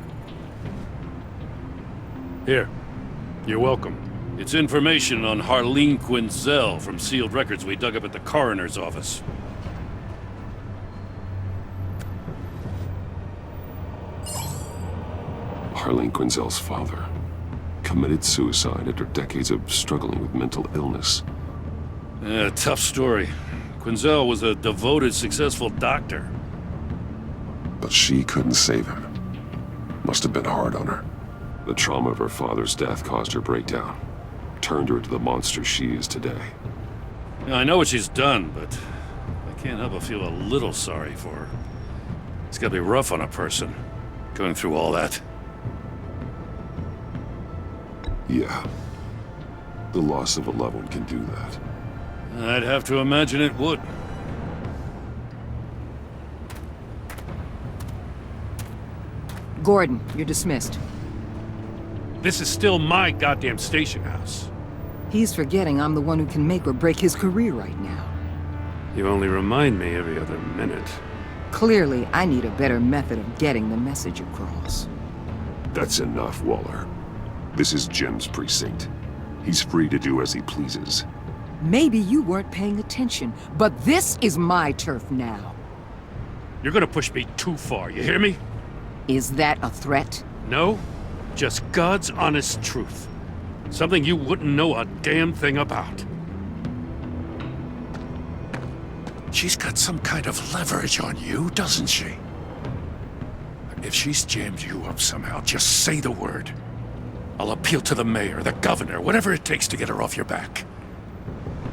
Here. You're welcome. It's information on Harleen Quinzel from sealed records we dug up at the coroner's office. Harleen Quinzel's father committed suicide after decades of struggling with mental illness. Yeah, tough story. Quinzel was a devoted, successful doctor. But she couldn't save him. Must have been hard on her. The trauma of her father's death caused her breakdown. Turned her into the monster she is today. Yeah, I know what she's done, but I can't help but feel a little sorry for her. It's gotta be rough on a person, going through all that. Yeah. The loss of a loved one can do that. I'd have to imagine it would. Gordon, you're dismissed. This is still my goddamn station house. He's forgetting I'm the one who can make or break his career right now. You only remind me every other minute. Clearly, I need a better method of getting the message across. That's enough, Waller. This is Jim's precinct. He's free to do as he pleases. Maybe you weren't paying attention, but this is my turf now. You're gonna push me too far, you hear me? Is that a threat? No, just God's honest truth. Something you wouldn't know a damn thing about. She's got some kind of leverage on you, doesn't she? If she's jammed you up somehow, just say the word. I'll appeal to the mayor, the governor, whatever it takes to get her off your back.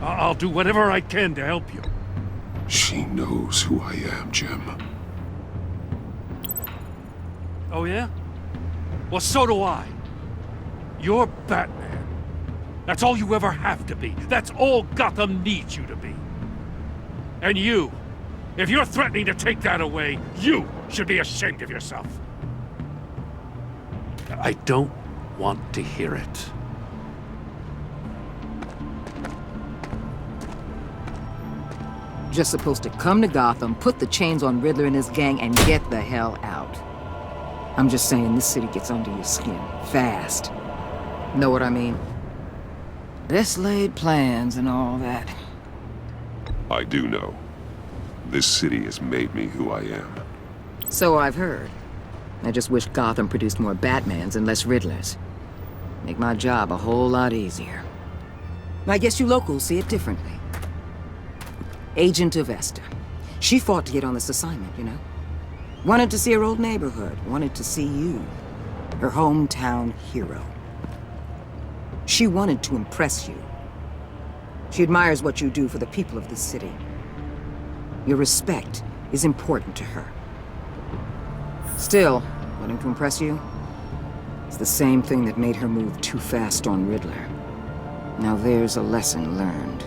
I'll do whatever I can to help you. She knows who I am, Jim. Oh yeah? Well, so do I. You're Batman. That's all you ever have to be. That's all Gotham needs you to be. And you, if you're threatening to take that away, you should be ashamed of yourself. I don't want to hear it. Just supposed to come to Gotham, put the chains on Riddler and his gang, and get the hell out. I'm just saying, this city gets under your skin. Fast. Know what I mean? Best laid plans and all that. I do know. This city has made me who I am. So I've heard. I just wish Gotham produced more Batmans and less Riddlers. Make my job a whole lot easier. I guess you locals see it differently. Agent Avesta. She fought to get on this assignment, you know? Wanted to see her old neighborhood. Wanted to see you. Her hometown hero. She wanted to impress you. She admires what you do for the people of this city. Your respect is important to her. Still, wanting to impress you? It's the same thing that made her move too fast on Riddler. Now there's a lesson learned.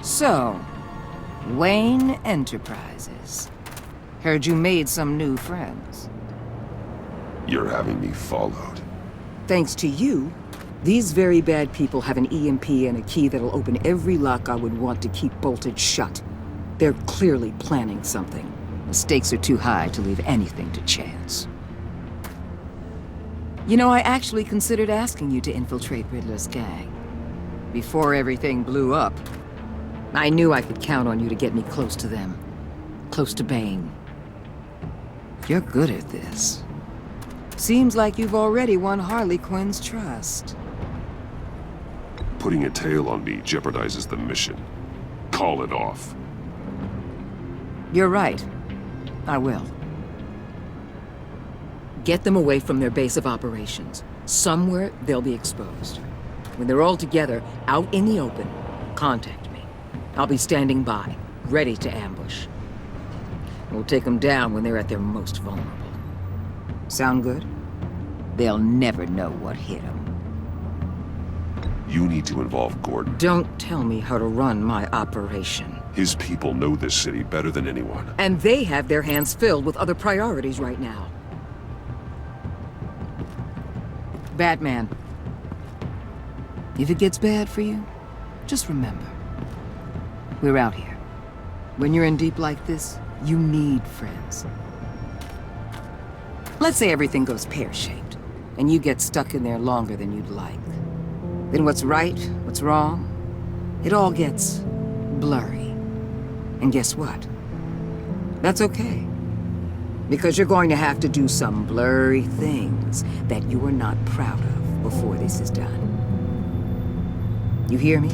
So, Wayne Enterprises. Heard you made some new friends. You're having me followed. Thanks to you, these very bad people have an EMP and a key that'll open every lock I would want to keep bolted shut. They're clearly planning something. The stakes are too high to leave anything to chance. You know, I actually considered asking you to infiltrate Riddler's gang. Before everything blew up, I knew I could count on you to get me close to them. Close to Bane. You're good at this. Seems like you've already won Harley Quinn's trust. Putting a tail on me jeopardizes the mission. Call it off. You're right. I will. Get them away from their base of operations. Somewhere they'll be exposed. When they're all together, out in the open, contact me. I'll be standing by, ready to ambush. We'll take them down when they're at their most vulnerable. Sound good? They'll never know what hit them. You need to involve Gordon. Don't tell me how to run my operation. His people know this city better than anyone. And they have their hands filled with other priorities right now. Batman, if it gets bad for you, just remember, we're out here. When you're in deep like this, you need friends. Let's say everything goes pear-shaped, and you get stuck in there longer than you'd like. Then what's right, what's wrong, it all gets blurry. And guess what? That's okay. Because you're going to have to do some blurry things that you are not proud of before this is done. You hear me?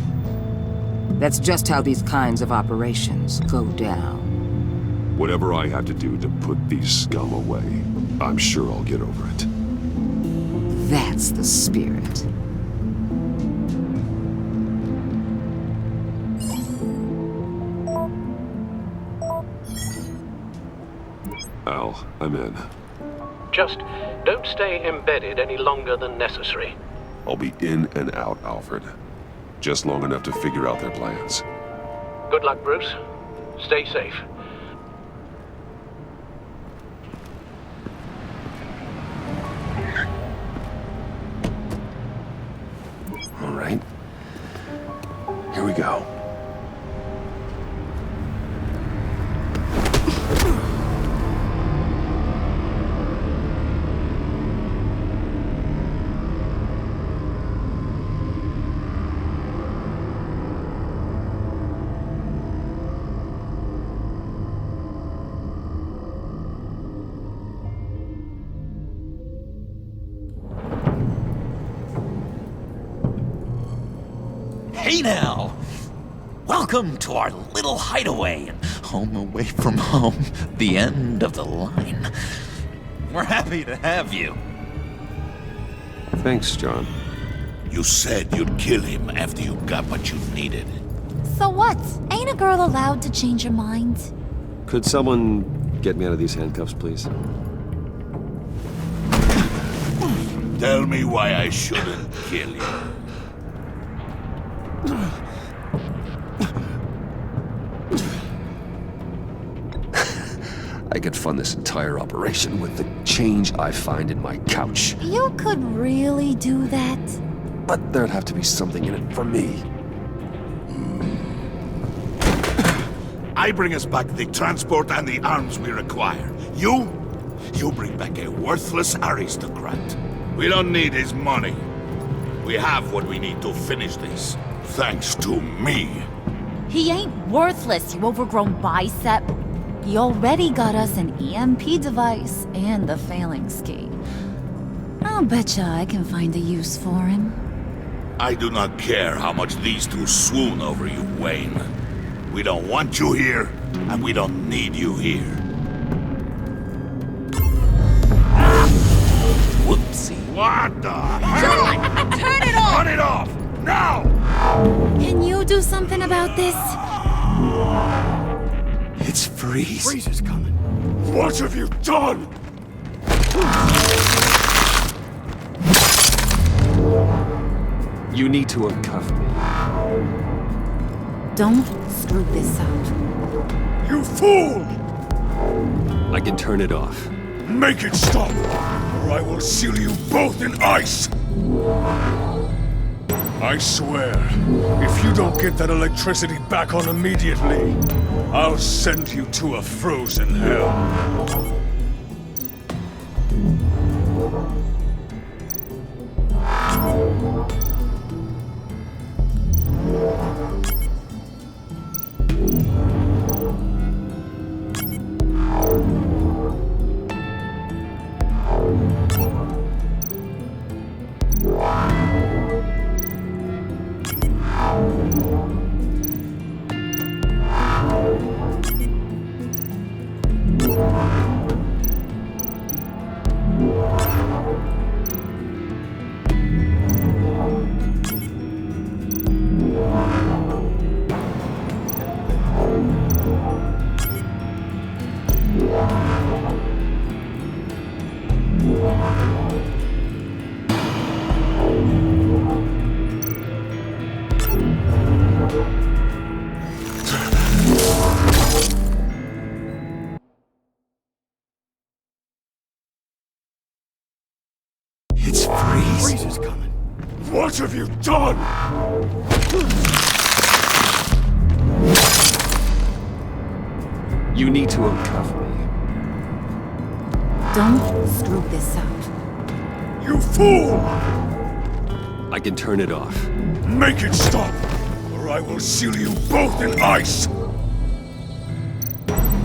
That's just how these kinds of operations go down. Whatever I have to do to put these scum away, I'm sure I'll get over it. That's the spirit. Al, I'm in. Just don't stay embedded any longer than necessary. I'll be in and out, Alfred. Just long enough to figure out their plans. Good luck, Bruce. Stay safe. All right. Here we go. Hey now! Welcome to our little hideaway and home away from home, the end of the line. We're happy to have you. Thanks, John. You said you'd kill him after you got what you needed. So what? Ain't a girl allowed to change her mind? Could someone get me out of these handcuffs, please? Tell me why I shouldn't kill you. I could fund this entire operation with the change I find in my couch. You could really do that? But there'd have to be something in it for me. I bring us back the transport and the arms we require. You bring back a worthless aristocrat. We don't need his money. We have what we need to finish this. Thanks to me. He ain't worthless, you overgrown bicep. He already got us an EMP device and the phalanx key. I'll betcha I can find a use for him. I do not care how much these two swoon over you, Wayne. We don't want you here, and we don't need you here. Whoopsie. What the hell? John, turn it off! Turn it off! Now! Can you do something about this? It's Freeze. Freeze is coming. What have you done? You need to uncuff me. Don't screw this up. You fool! I can turn it off. Make it stop, or I will seal you both in ice! I swear, if you don't get that electricity back on immediately, I'll send you to a frozen hell. It's Freeze. Freeze is coming. What have you done? You need to uncuff me. Don't screw this up. You fool! I can turn it off. Make it stop, or I will seal you both in ice!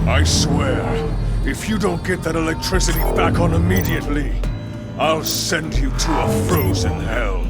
I swear, if you don't get that electricity back on immediately, I'll send you to a frozen hell.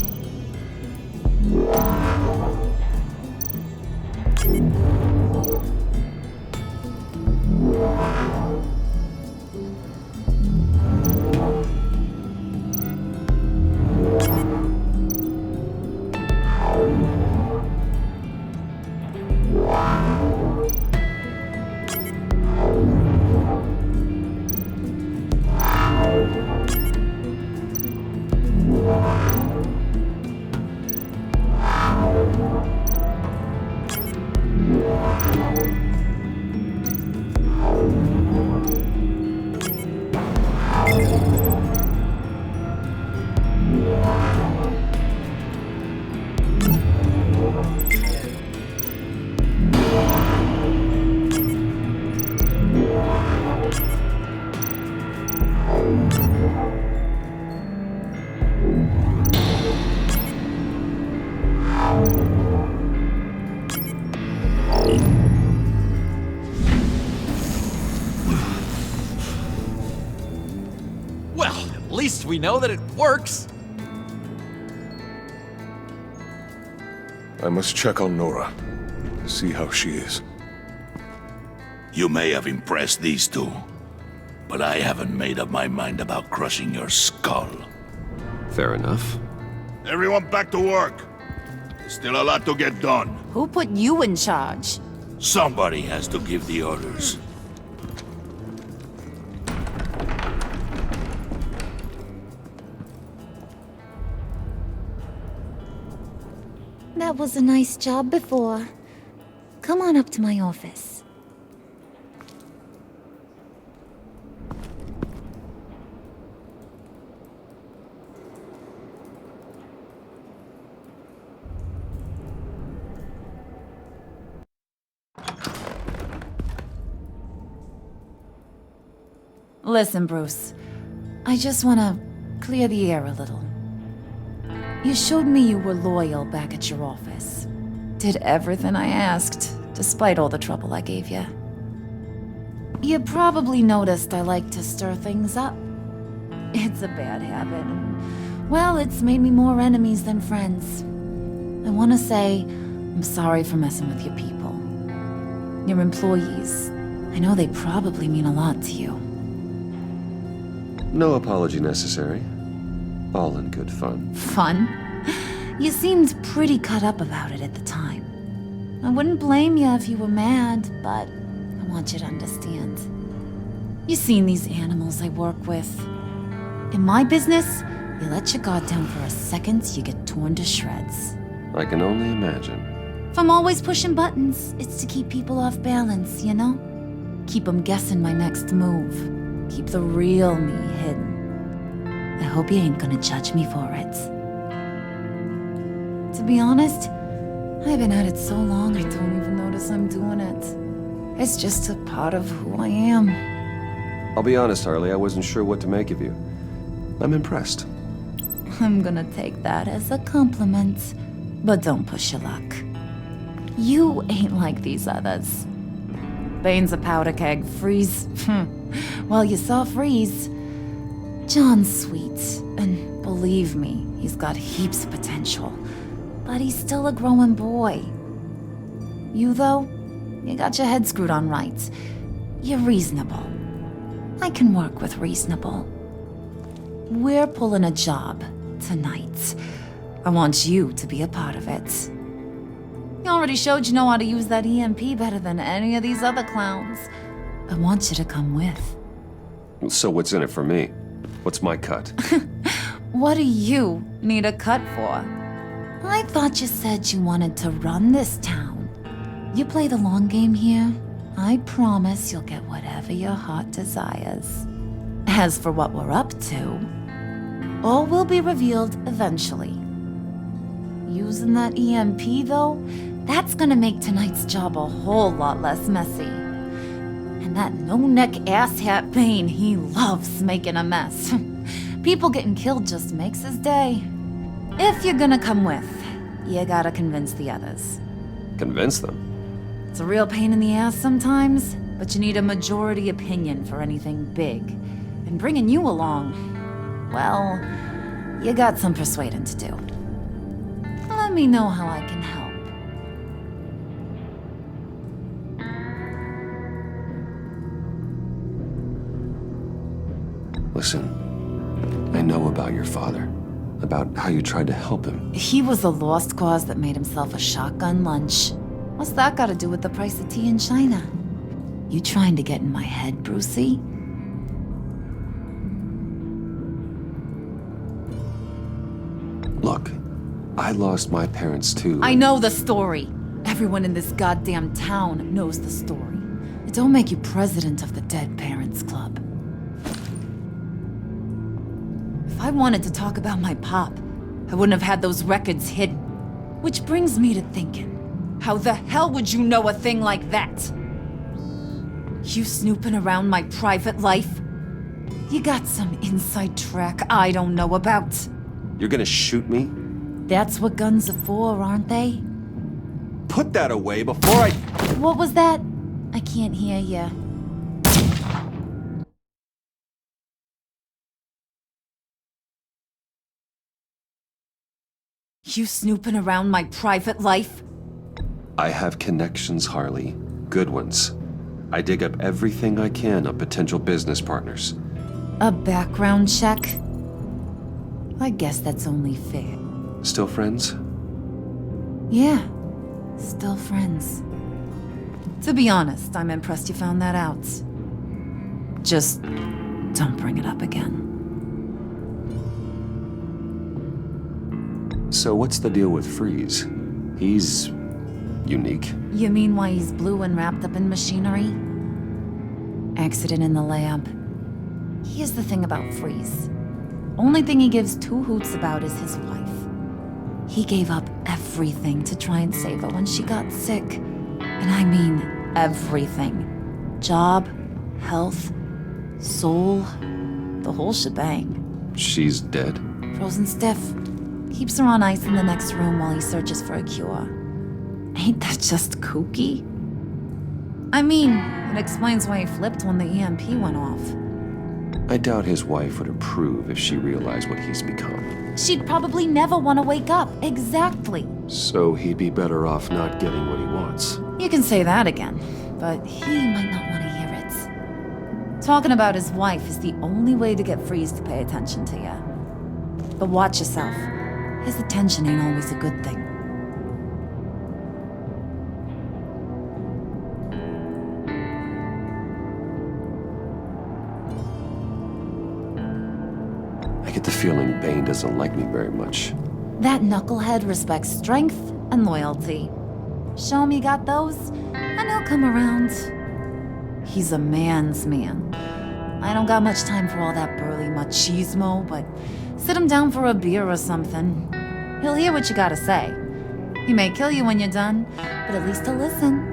At least we know that it works. I must check on Nora, see how she is. You may have impressed these two, but I haven't made up my mind about crushing your skull. Fair enough. Everyone back to work. There's still a lot to get done. Who put you in charge? Somebody has to give the orders. That was a nice job before. Come on up to my office. Listen, Bruce. I just want to clear the air a little. You showed me you were loyal back at your office. Did everything I asked, despite all the trouble I gave you. You probably noticed I like to stir things up. It's a bad habit, and, well, it's made me more enemies than friends. I want to say I'm sorry for messing with your people. Your employees. I know they probably mean a lot to you. No apology necessary. All in good fun. Fun? You seemed pretty cut up about it at the time. I wouldn't blame you if you were mad, but I want you to understand. You've seen these animals I work with. In my business, you let your guard down for a second, you get torn to shreds. I can only imagine. If I'm always pushing buttons, it's to keep people off balance, you know? Keep them guessing my next move. Keep the real me hidden. I hope you ain't gonna judge me for it. To be honest, I've been at it so long I don't even notice I'm doing it. It's just a part of who I am. I'll be honest, Harley, I wasn't sure what to make of you. I'm impressed. I'm gonna take that as a compliment, but don't push your luck. You ain't like these others. Bane's a powder keg, Freeze. Well, you saw Freeze. John's sweet, and believe me, he's got heaps of potential. But he's still a growing boy. You, though, you got your head screwed on right. You're reasonable. I can work with reasonable. We're pulling a job tonight. I want you to be a part of it. You already showed you know how to use that EMP better than any of these other clowns. I want you to come with. So what's in it for me? What's my cut? What do you need a cut for? I thought you said you wanted to run this town. You play the long game here, I promise you'll get whatever your heart desires. As for what we're up to, all will be revealed eventually. Using that EMP, though, that's gonna make tonight's job a whole lot less messy. And that no-neck asshat Bane, he loves making a mess. People getting killed just makes his day. If you're gonna come with, you gotta convince the others. Convince them? It's a real pain in the ass sometimes, but you need a majority opinion for anything big. And bringing you along, well, you got some persuading to do. Let me know how I can help. Listen, I know about your father. About how you tried to help him. He was a lost cause that made himself a shotgun lunch. What's that got to do with the price of tea in China? You trying to get in my head, Brucey? Look, I lost my parents too. I know the story. Everyone in this goddamn town knows the story. It don't make you president of the Dead Parents Club. If I wanted to talk about my pop, I wouldn't have had those records hidden. Which brings me to thinking, how the hell would you know a thing like that? You snooping around my private life? You got some inside track I don't know about. You're gonna shoot me? That's what guns are for, aren't they? Put that away before I... What was that? I can't hear ya. You snooping around my private life? I have connections, Harley. Good ones. I dig up everything I can on potential business partners. A background check? I guess that's only fair. Still friends? Yeah, still friends. To be honest, I'm impressed you found that out. Just don't bring it up again. So what's the deal with Freeze? He's... unique. You mean why he's blue and wrapped up in machinery? Accident in the lab. Here's the thing about Freeze. Only thing he gives two hoots about is his wife. He gave up everything to try and save her when she got sick. And I mean everything. Job, health, soul, the whole shebang. She's dead? Frozen stiff. Keeps her on ice in the next room while he searches for a cure. Ain't that just kooky? I mean, it explains why he flipped when the EMP went off. I doubt his wife would approve if she realized what he's become. She'd probably never want to wake up. Exactly. So he'd be better off not getting what he wants. You can say that again, but he might not want to hear it. Talking about his wife is the only way to get Freeze to pay attention to you. But watch yourself. His attention ain't always a good thing. I get the feeling Bane doesn't like me very much. That knucklehead respects strength and loyalty. Show him you got those, and he'll come around. He's a man's man. I don't got much time for all that burly machismo, but sit him down for a beer or something. He'll hear what you gotta say. He may kill you when you're done, but at least he'll listen.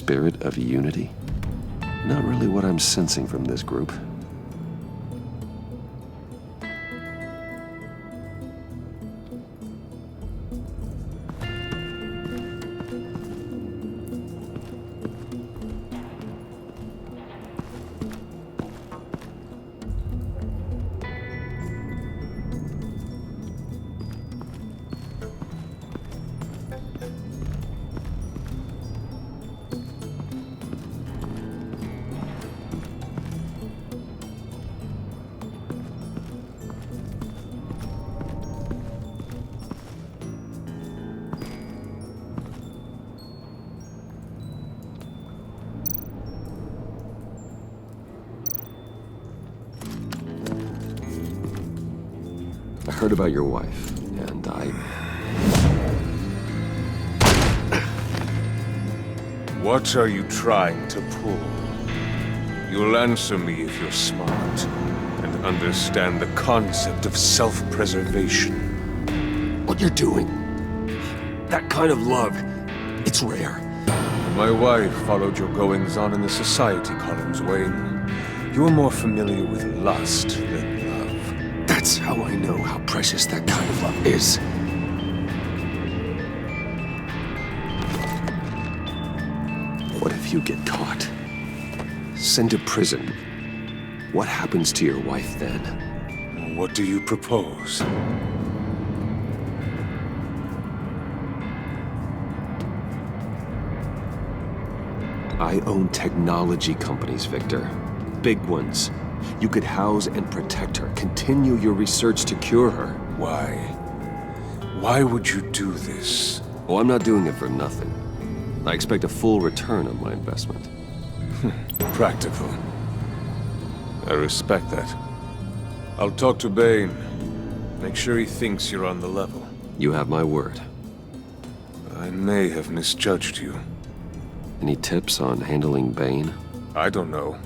spirit of unity? Not really what I'm sensing from this group. I heard about your wife, and What are you trying to pull? You'll answer me if you're smart and understand the concept of self-preservation. What you're doing, that kind of love, it's rare. My wife followed your goings-on in the society columns, Wayne. You're more familiar with lust than love. That's how I know how precious that kind of love is. What if you get caught? Sent to prison? What happens to your wife then? What do you propose? I own technology companies, Victor. Big ones. You could house and protect her, continue your research to cure her. Why? Why would you do this? Oh, I'm not doing it for nothing. I expect a full return on my investment. Practical. I respect that. I'll talk to Bane. Make sure he thinks you're on the level. You have my word. I may have misjudged you. Any tips on handling Bane? I don't know.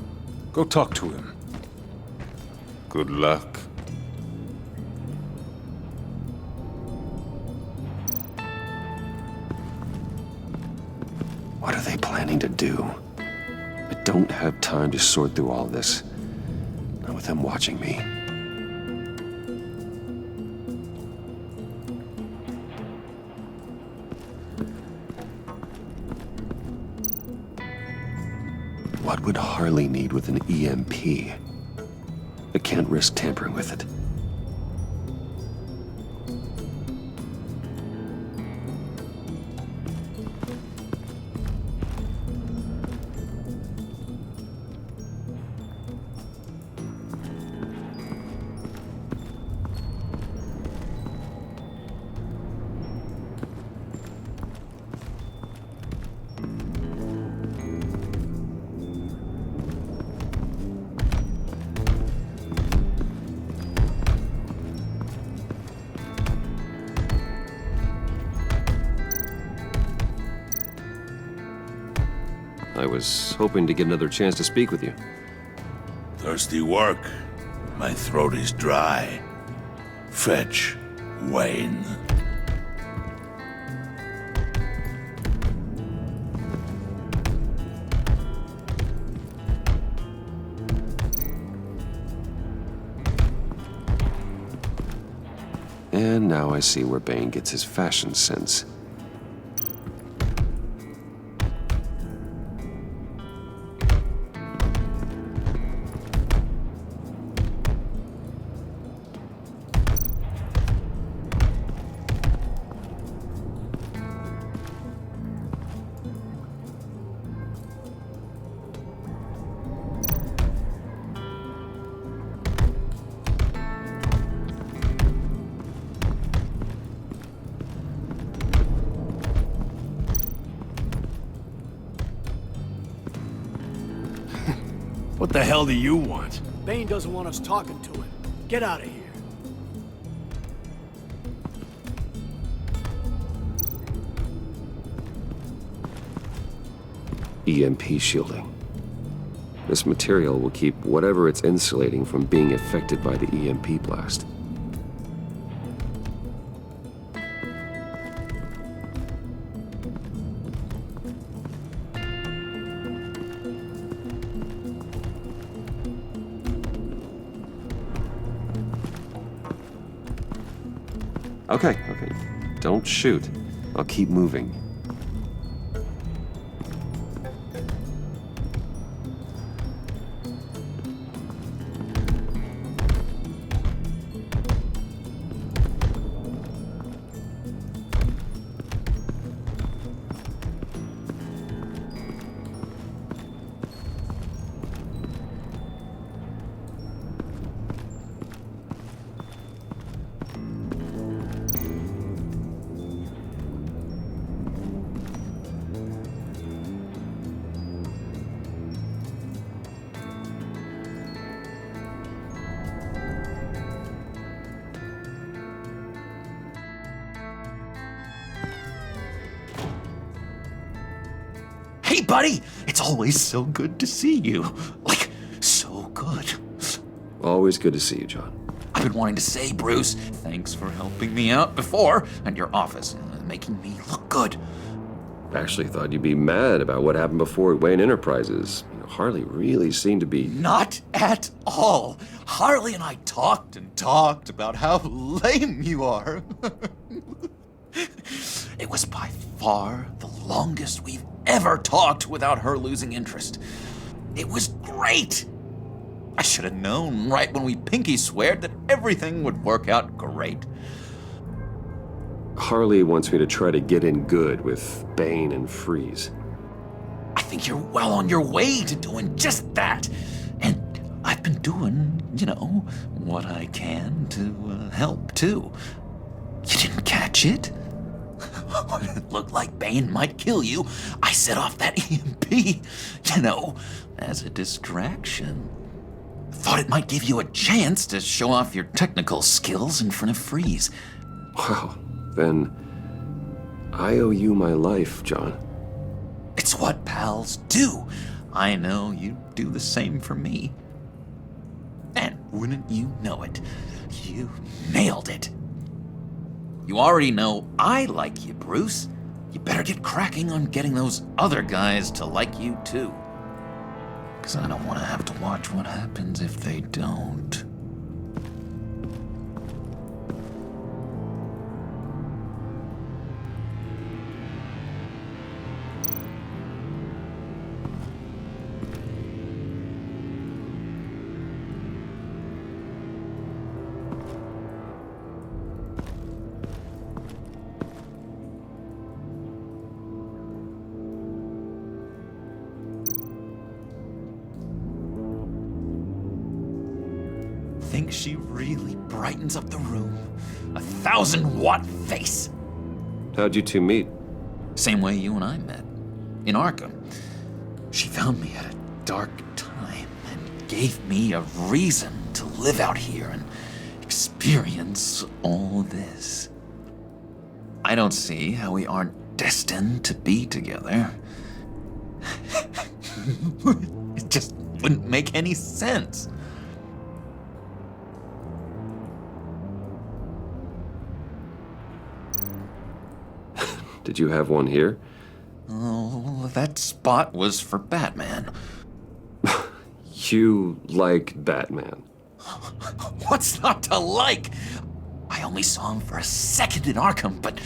Go talk to him. Good luck. What are they planning to do? I don't have time to sort through all this. Not with them watching me. What would Harley need with an EMP? I can't risk tampering with it. I was hoping to get another chance to speak with you. Thirsty work. My throat is dry. Fetch, Wayne. And now I see where Bane gets his fashion sense. What the hell do you want? Bane doesn't want us talking to him. Get out of here. EMP shielding. This material will keep whatever it's insulating from being affected by the EMP blast. Okay. Don't shoot. I'll keep moving. Hey, buddy! It's always so good to see you. Like, so good. Always good to see you, John. I've been wanting to say, Bruce, thanks for helping me out before at your office, making me look good. Actually thought you'd be mad about what happened before at Wayne Enterprises. Harley really seemed to be... Not at all. Harley and I talked and talked about how lame you are. It was by far the longest we've ever talked without her losing interest. It was great. I should have known right when we pinky sweared that everything would work out great. Harley wants me to try to get in good with Bane and Freeze. I think you're well on your way to doing just that. And I've been doing, what I can to help, too. You didn't catch it? When it looked like Bane might kill you, I set off that EMP, as a distraction. Thought it might give you a chance to show off your technical skills in front of Freeze. Wow, then I owe you my life, John. It's what pals do. I know you do the same for me. And wouldn't you know it, you nailed it. You already know I like you, Bruce. You better get cracking on getting those other guys to like you, too. 'Cause I don't want to have to watch what happens if they don't. Think she really brightens up the room. 1,000-watt face. How'd you two meet? Same way you and I met. In Arkham. She found me at a dark time and gave me a reason to live out here and experience all this. I don't see how we aren't destined to be together. It just wouldn't make any sense. Did you have one here? Oh, that spot was for Batman. You like Batman? What's not to like? I only saw him for a second in Arkham, but...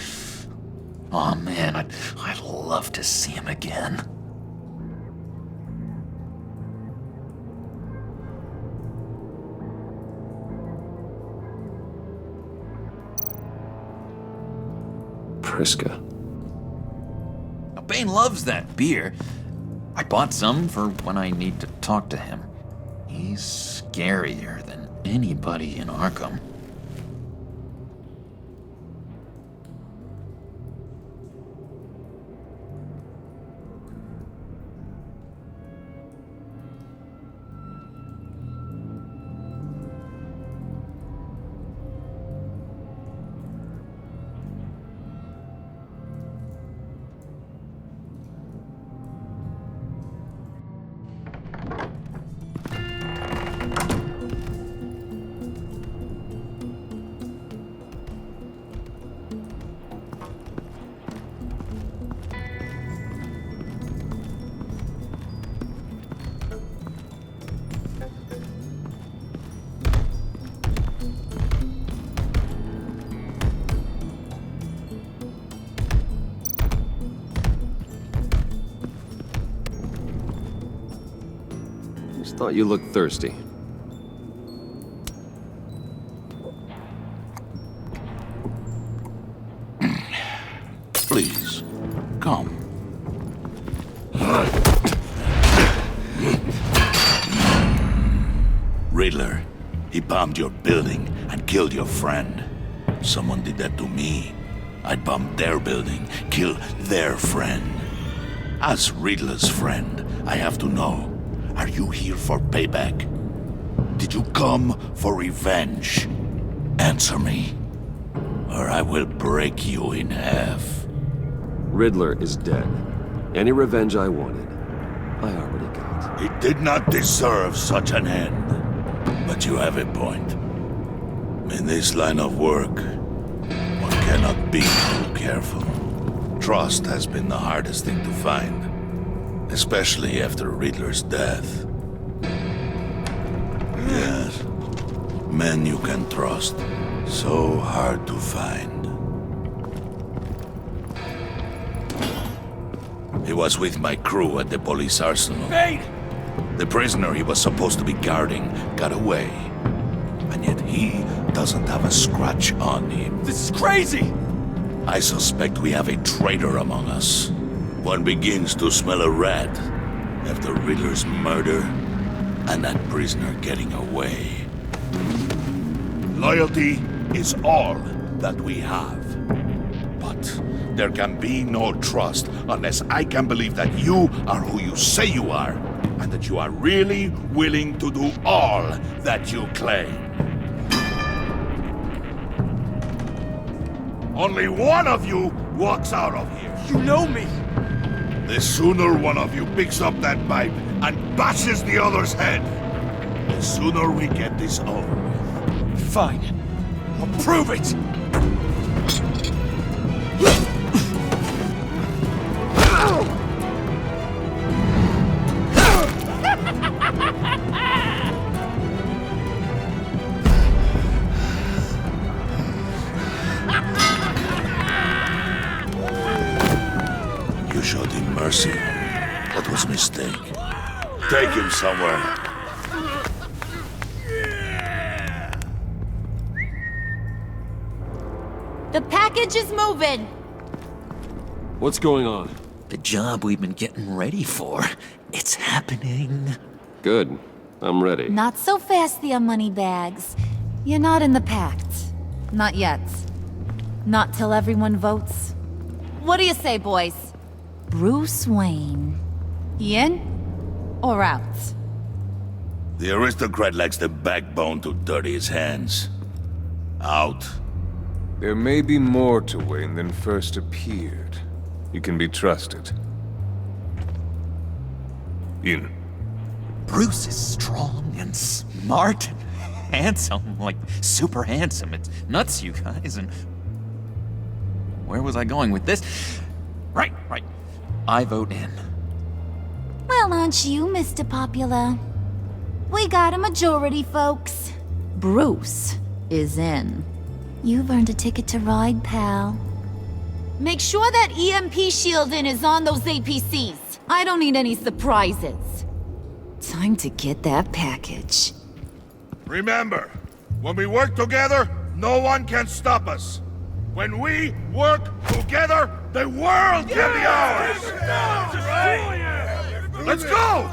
Oh man, I'd love to see him again. Priska. Bane loves that beer. I bought some for when I need to talk to him. He's scarier than anybody in Arkham. Just thought you looked thirsty. Please, come. Riddler, he bombed your building and killed your friend. Someone did that to me. I'd bomb their building, kill their friend. As Riddler's friend, I have to know, are you here for payback? Did you come for revenge? Answer me, or I will break you in half. Riddler is dead. Any revenge I wanted, I already got. He did not deserve such an end. But you have a point. In this line of work, one cannot be too careful. Trust has been the hardest thing to find, especially after Riddler's death. Yes, men you can trust, so hard to find. He was with my crew at the police arsenal. Bane! The prisoner he was supposed to be guarding got away. And yet he doesn't have a scratch on him. This is crazy! I suspect we have a traitor among us. One begins to smell a rat after Riddler's murder and that prisoner getting away. Loyalty is all that we have. But there can be no trust unless I can believe that you are who you say you are, and that you are really willing to do all that you claim. Only one of you walks out of here. You know me! The sooner one of you picks up that pipe and bashes the other's head, the sooner we get this over with. Fine. I'll prove it! You showed him mercy. That was a mistake. Take him somewhere. The package is moving! What's going on? The job we've been getting ready for. It's happening. Good. I'm ready. Not so fast, the Moneybags. You're not in the pact. Not yet. Not till everyone votes. What do you say, boys? Bruce Wayne. He in or out? The aristocrat lacks the backbone to dirty his hands. Out. There may be more to Wayne than first appeared. You can be trusted. In. Bruce is strong and smart and handsome, like super handsome. It's nuts, you guys, and... Where was I going with this? Right. I vote in. Well, aren't you, Mr. Popular? We got a majority, folks. Bruce is in. You've earned a ticket to ride, pal. Make sure that EMP shielding is on those APCs. I don't need any surprises. Time to get that package. Remember, when we work together, no one can stop us. When we work together, the world can be ours! Let's go!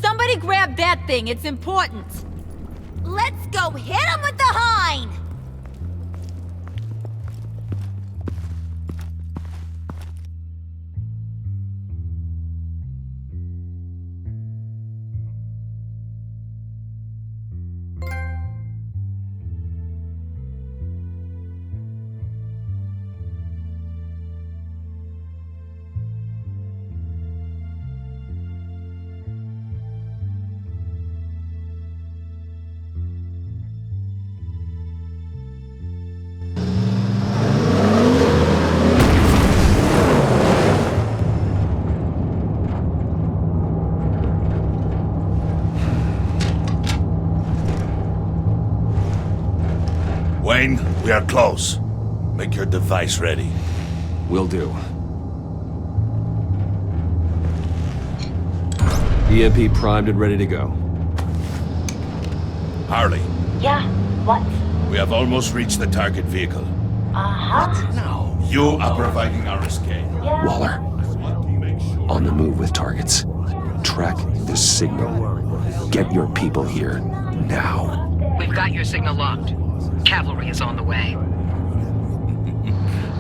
Somebody grab that thing, it's important. Let's go hit him with the hind! Wayne, we are close. Make your device ready. Will do. EMP primed and ready to go. Harley, Yeah? What? we have almost reached the target vehicle. Uh-huh. Now, you are providing our escape. Yeah. Waller, on the move with targets. Track the signal. Get your people here, now. We've got your signal locked. Cavalry is on the way.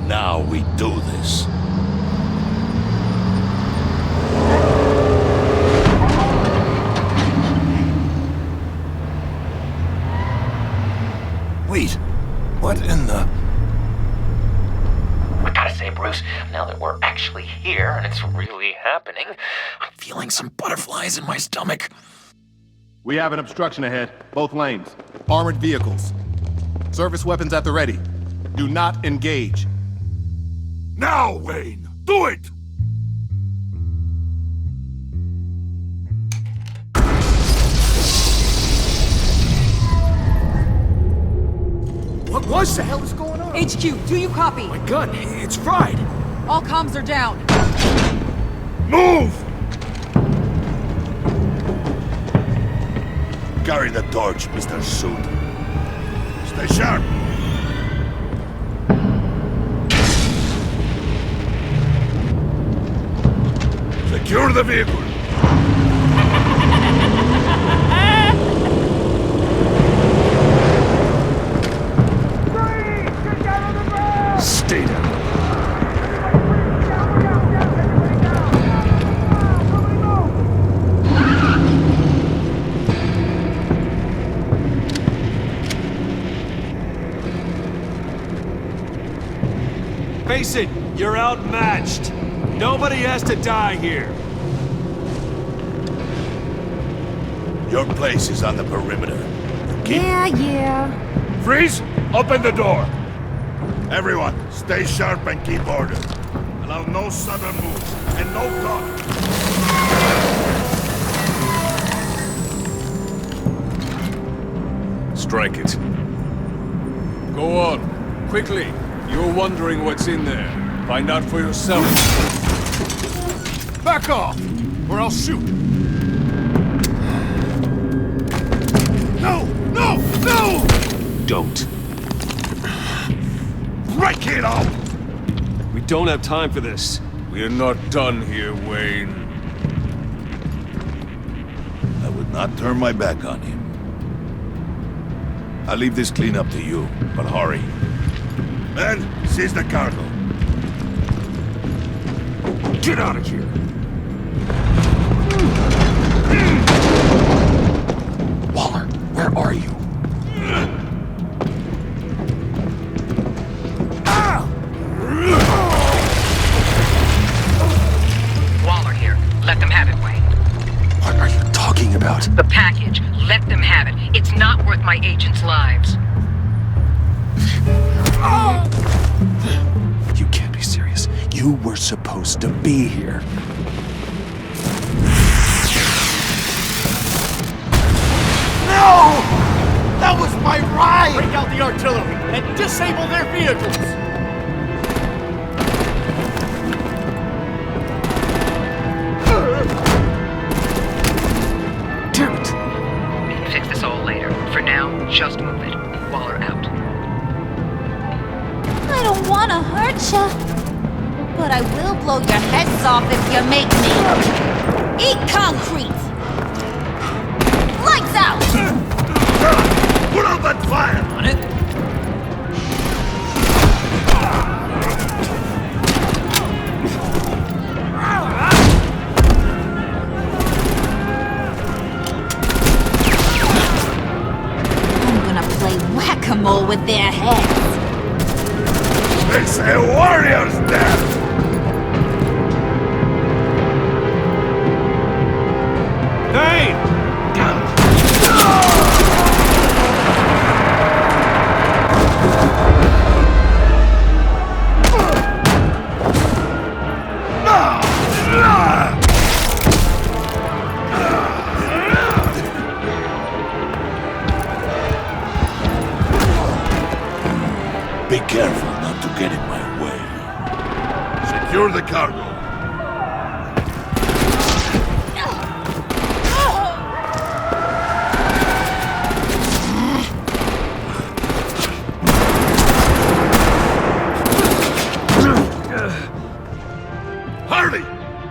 Now we do this. Wait, what in the... I gotta say, Bruce, now that we're actually here and it's really happening, I'm feeling some butterflies in my stomach. We have an obstruction ahead, both lanes. Armored vehicles. Service weapons at the ready. Do not engage. Now, Wayne! Do it! What the hell is going on? HQ, do you copy? My gun, it's fried. All comms are down. Move! Carry the torch, Mr. Suit. Stay sharp. Secure the vehicle. Stay down. Face it, you're outmatched. Nobody has to die here. Your place is on the perimeter. Yeah. Freeze! Open the door! Everyone, stay sharp and keep order. Allow no sudden moves, and no talk. Strike it. Go on, quickly. You're wondering what's in there. Find out for yourself. Back off, or I'll shoot. No! No! No! Don't. Break it up! We don't have time for this. We're not done here, Wayne. I would not turn my back on him. I'll leave this cleanup to you, but hurry. Men, seize the cargo. Get out of here! Waller, where are you? Waller here. Let them have it, Wayne. What are you talking about? The package. Let them have it. It's not worth my agents' lives. You can't be serious. You were supposed to be here. No! That was my ride! Break out the artillery and disable their vehicles! Damn it! We can fix this all later. For now, just move it. Waller out. I don't want to hurt ya, but I will blow your heads off if you make me. Eat concrete! Lights out! Put out that fire! On it? I'm gonna play whack-a-mole with their heads. It's a warrior's death! Hey! Be careful not to get in my way.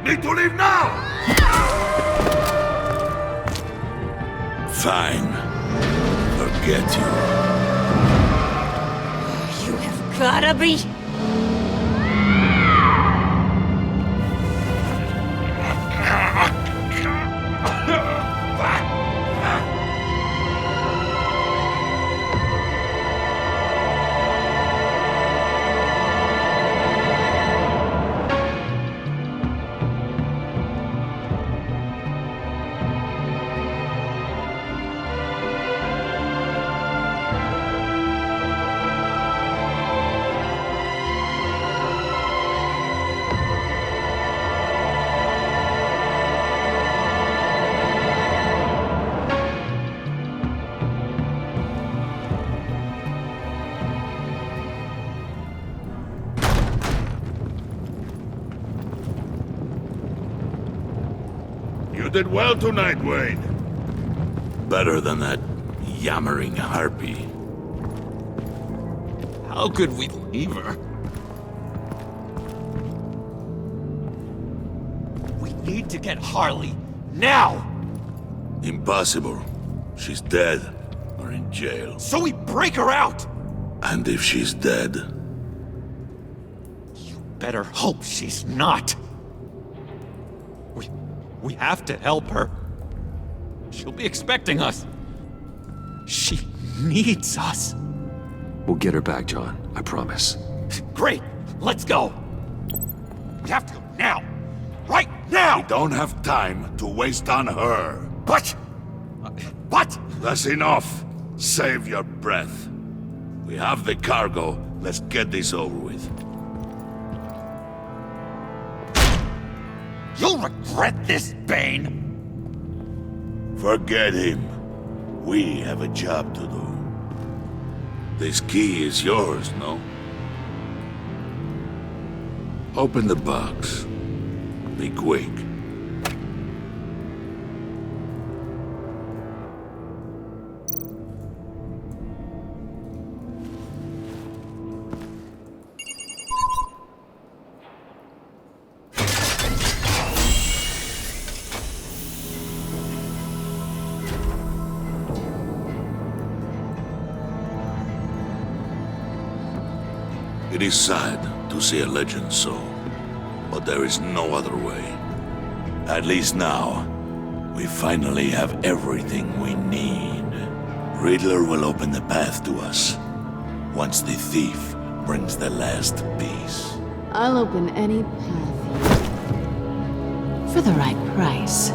need to leave now! Fine. Forget you. You have gotta be... You did well tonight, Wayne. Better than that yammering harpy. How could we leave her? We need to get Harley, now! Impossible. She's dead, or in jail. So we break her out! And if she's dead... You better hope she's not. We have to help her. She'll be expecting us. She needs us. We'll get her back, John. I promise. Great! Let's go! We have to go now! Right now! We don't have time to waste on her. But... That's enough. Save your breath. We have the cargo. Let's get this over with. You'll regret this, Bane! Forget him. We have a job to do. This key is yours, no? Open the box. Be quick. It is sad to see a legend so, but there is no other way. At least now, we finally have everything we need. Riddler will open the path to us, once the thief brings the last piece. I'll open any path for the right price.